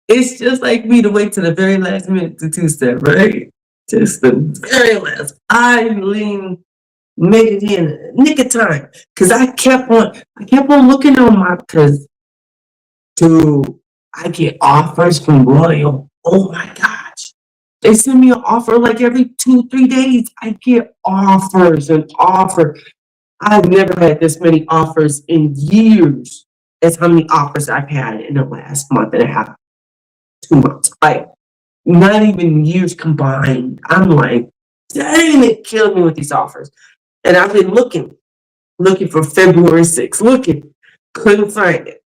It's just like me to wait to the very last minute to two-step, right? Just the very last. I made it in a nick of time because I kept on looking on because I get offers from Royal. Oh my gosh. They send me an offer like every 2-3 days. I get offers and offers. I've never had this many offers in years as how many offers I've had in the last month and a half, 2 months. Like, not even years combined. I'm like, dang, it killed me with these offers. And I've been looking for February 6th, couldn't find it.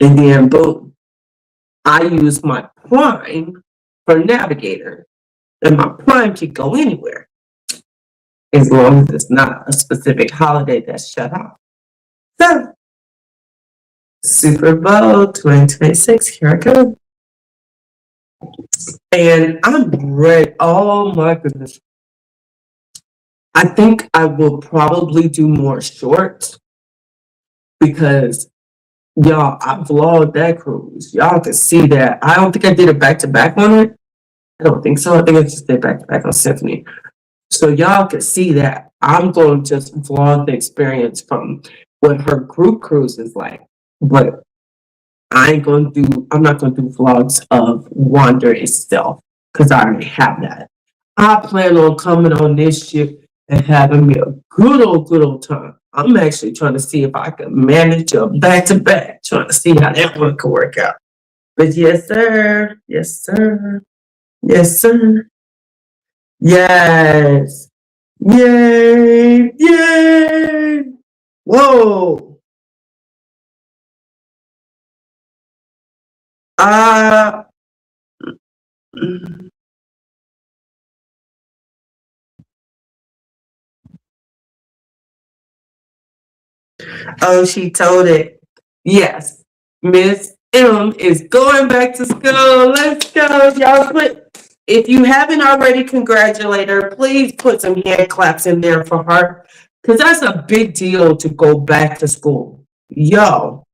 And then boom, I use my Prime for Navigator. And my Prime can go anywhere as long as it's not a specific holiday that's shut off. So, Super Bowl 2026, here I go. And I'm ready. Oh my goodness. I think I will probably do more shorts because y'all, I vlogged that cruise. Y'all can see that. I don't think I did a back to back on it. I don't think so. I think I just did back to back on Symphony. So y'all can see that. I'm going to just vlog the experience from what her group cruise is like. But I'm not gonna do vlogs of Wander itself because I already have that. I plan on coming on this ship and having me a good old time. I'm actually trying to see if I can manage a back to back, trying to see how that one could work out. But yes, sir. Yes, sir. Yes, sir. Yes. Yay. Yay. Whoa. Uh, oh, she told it. Yes, Miss M is going back to school. Let's go, y'all. If you haven't already, congratulate her. Please put some hand claps in there for her, because that's a big deal to go back to school. Yo,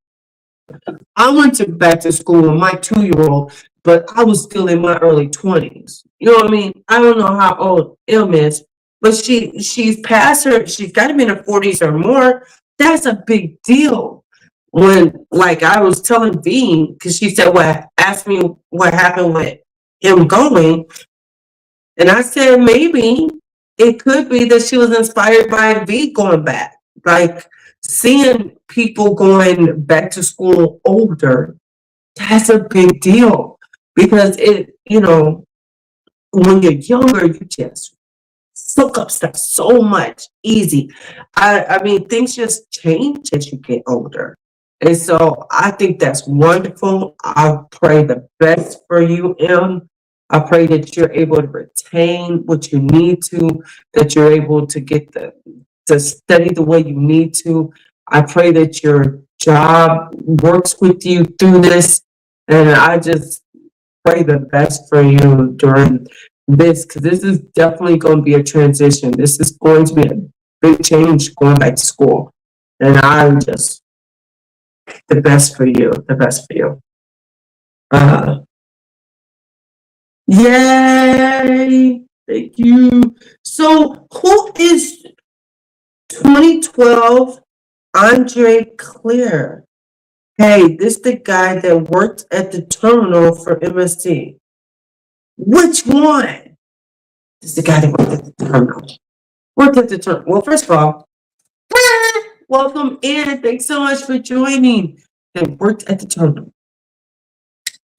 I went to back to school with my 2 year old, but I was still in my early 20s. You know what I mean? I don't know how old Ilm is, but she's past her, she's got to be in her 40s or more. That's a big deal. When, like, I was telling V, because she said what asked me what happened with him going, and I said maybe it could be that she was inspired by V going back. Like, seeing people going back to school older, that's a big deal because when you're younger, you just soak up stuff so much easy. I mean, things just change as you get older. And so I think that's wonderful. I pray the best for you, M. I pray that you're able to retain what you need to, that you're able to to study the way you need to. I pray that your job works with you through this. And I just pray the best for you during this, because this is definitely going to be a transition. This is going to be a big change going back to school. And I'm just the best for you, the best for you. Uh, Yay! Thank you. So, who is 2012 Andre Clear? Hey, this the guy that worked at the terminal for MSC. Which one? This is the guy that worked at the terminal. Worked at the terminal. Well, first of all, welcome in. Thanks so much for joining. And worked at the terminal.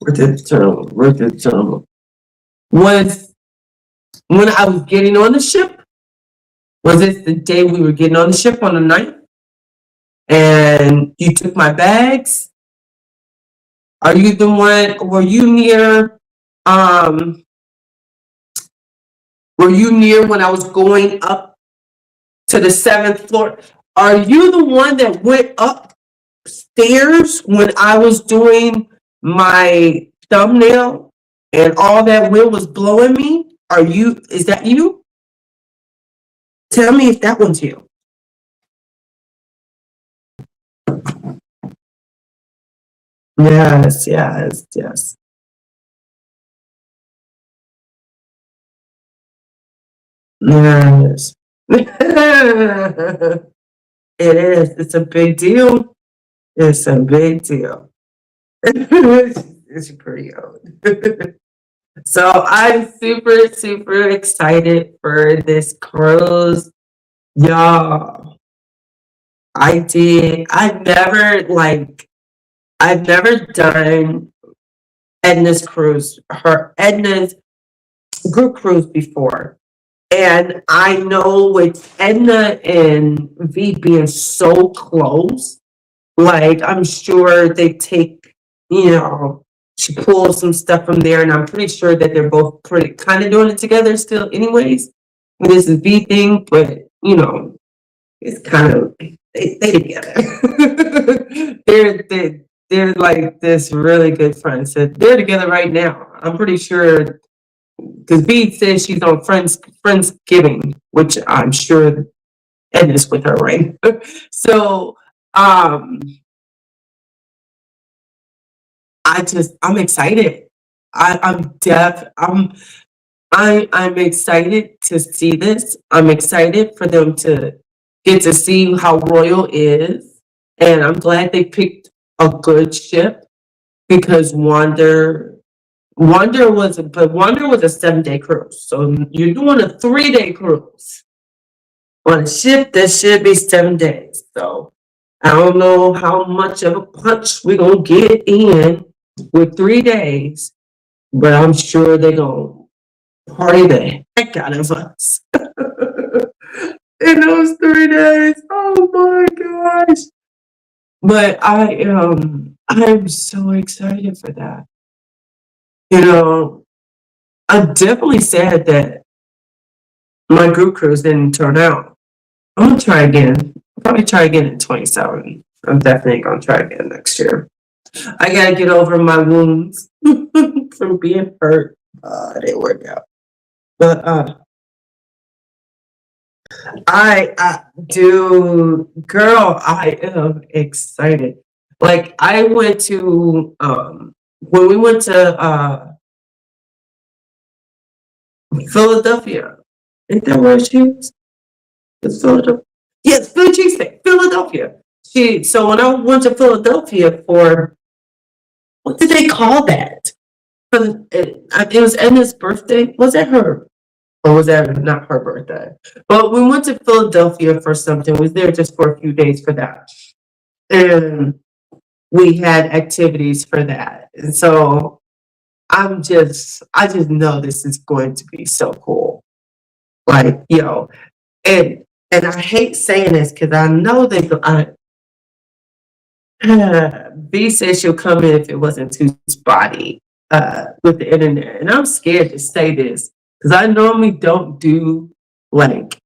Worked at the terminal. Worked at the terminal. Was when I was getting on the ship, was it the day we were getting on the ship on the night? And you took my bags? Are you the one, um, were you near when I was going up to the 7th floor? Are you the one that went upstairs when I was doing my thumbnail and all that wind was blowing me? Is that you? Tell me if that one's you. Yes, yes, yes. Yes. It is. It's a big deal. It's a big deal. It's pretty old. So I'm super, super excited for this cruise. Y'all, I've never done Edna's group cruise before. And I know with Edna and V being so close, like, I'm sure they take, she pulls some stuff from there, and I'm pretty sure that they're both pretty kind of doing it together still, anyways. This is V thing, but it's kind of they together. they're they're like this really good friends. So they're together right now. I'm pretty sure because B says she's on Friendsgiving, which I'm sure Ed is with her, right? So um I'm excited. I'm excited to see this. I'm excited for them to get to see how Royal is. And I'm glad they picked a good ship because Wonder was a 7-day cruise. So you're doing a 3-day cruise on a ship that should be 7 days. So I don't know how much of a punch we're gonna get in with 3 days, but I'm sure they're gonna party the heck out of us in those 3 days. Oh my gosh. But I'm so excited for that. You know, I'm definitely sad that my group cruise didn't turn out. I'm gonna try again. I'll probably try again in 27. I'm definitely gonna try again next year. I gotta get over my wounds from being hurt. It didn't work out. But I do, girl, I am excited. Like I went to when we went to Philadelphia. Isn't that where she was? It's Philadelphia. Yes, Philly cheesesteak, Philadelphia. So when I went to Philadelphia for what did they call that? It was Edna's birthday. Was it her? Or was that not her birthday? But we went to Philadelphia for something. We was there just for a few days for that. And we had activities for that. And so I just know this is going to be so cool. Like, and I hate saying this because I know B said she'll come in if it wasn't too spotty with the internet. And I'm scared to say this because I normally don't do like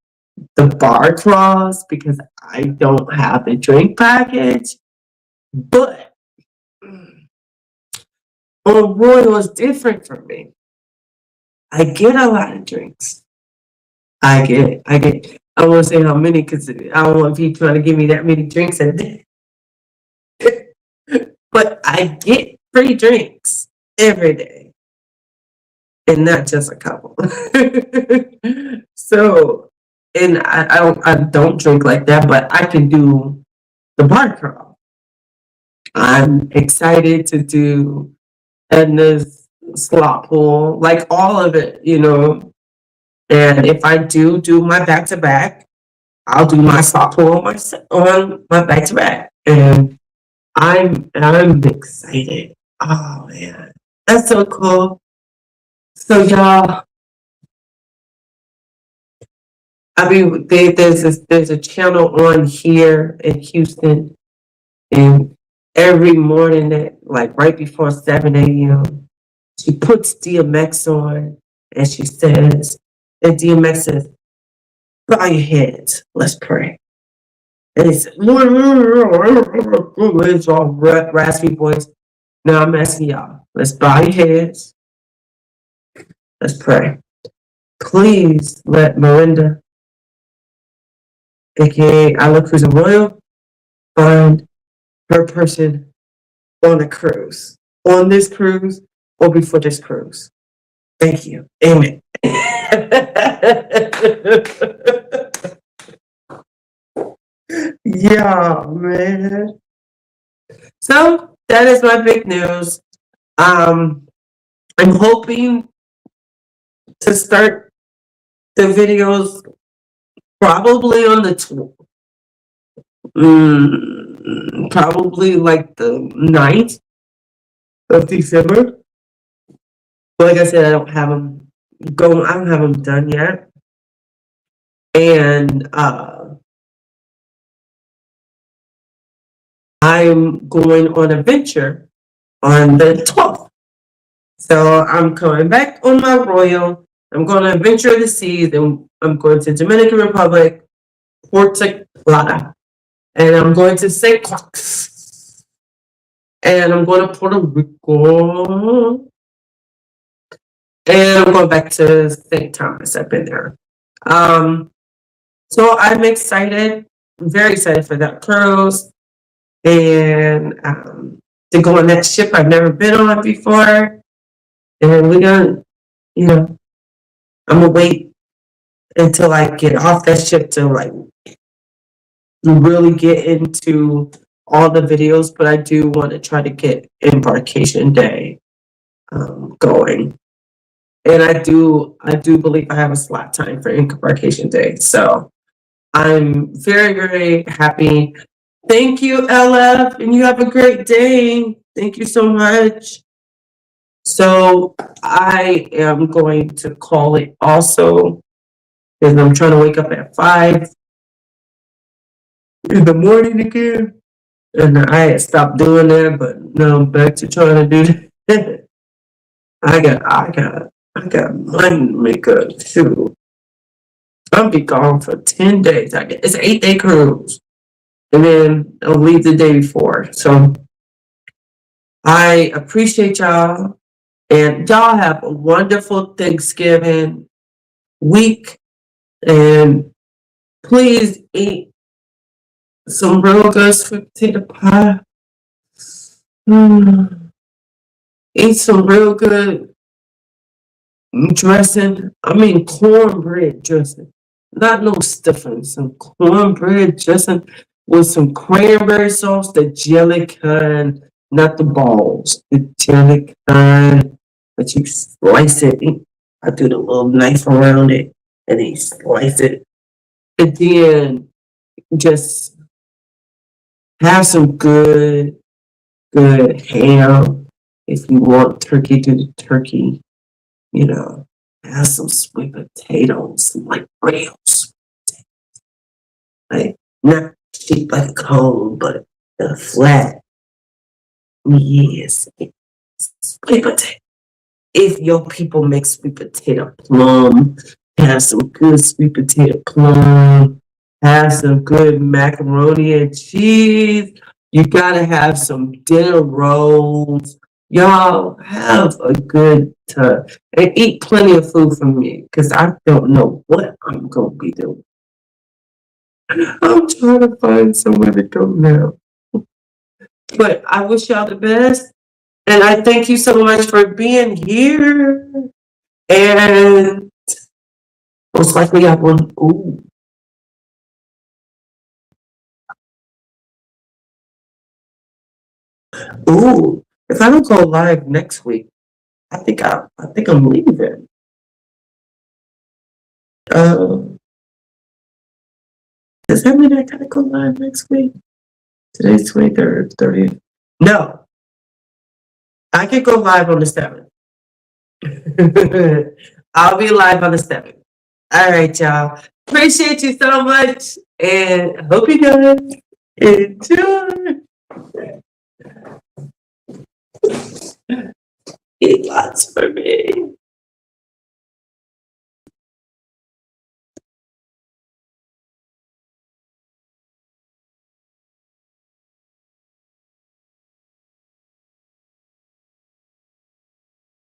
the bar crawls because I don't have the drink package. But on Royal is different for me. I get a lot of drinks. I get. I won't say how many because I don't want people trying to give me that many drinks a day. But I get free drinks every day, and not just a couple. So, and I don't drink like that, but I can do the bar crawl. I'm excited to do Edna's slot pool, like all of it. And if I do my back to back, I'll do my slot pool on my back to back, and I'm excited. Oh man, that's so cool. So y'all, I mean, there's a channel on here in Houston, and every morning at like right before 7 a.m., she puts DMX on, and she says, and DMX says, "Bow your heads, let's pray." And it's all raspy voice. Now I'm asking y'all, let's bow your heads, let's pray. Please let Miranda, aka Isla Cruise and Royal, find her person on a cruise, on this cruise, or before this cruise. Thank you. Amen. Yeah, man. So that is my big news. I'm hoping to start the videos probably on the probably like the 9th of December. But like I said, I don't have them going. I don't have them done yet, and I'm going on a venture on the 12th. So I'm coming back on my Royal. I'm going to venture the seas, and I'm going to Dominican Republic, Puerto Plata, and I'm going to St. Croix. and I'm going to Puerto Rico, and I'm going back to St. Thomas. I've been there. Um, so I'm excited, very excited for that cruise, and to go on that ship I've never been on before. And we're gonna, you know, I'm gonna wait until I get off that ship to like really get into all the videos, but I do want to try to get embarkation day going. And I do believe I have a slot time for embarkation day. So I'm very, very happy. Thank you, LF, and you have a great day. Thank you so much. So I am going to call it also because I'm trying to wake up at 5 in the morning again. And I had stopped doing that, but now I'm back to trying to do that. I got money to make up too. I'll be gone for 10 days. It's an 8-day cruise. And then I'll leave the day before. So I appreciate y'all. And y'all have a wonderful Thanksgiving week. And please eat some real good sweet potato pie. Eat some real good dressing. I mean cornbread dressing. Not no stuffing. Some cornbread dressing with some cranberry sauce, the jelly kind, not the balls. The jelly kind. But you slice it. I do the little knife around it and then you slice it. And then just have some good ham. If you want turkey, do the turkey. You know, have some sweet potatoes, like real sweet potatoes. Like not shaped like a cone, but flat. Yes, sweet potato. If your people make sweet potato plum, have some good sweet potato plum, have some good macaroni and cheese. You gotta have some dinner rolls. Y'all have a good time and eat plenty of food from me because I don't know what I'm gonna be doing. I'm trying to find somewhere to go now. But I wish y'all the best. And I thank you so much for being here. And most likely I will. Ooh. If I don't go live next week, I think I'm leaving. Uh, does that mean I gotta go live next week? Today's 23rd, 30th. No, I can go live on the 7th. I'll be live on the 7th. All right, y'all. Appreciate you so much and hope you guys enjoy. Eat lots for me.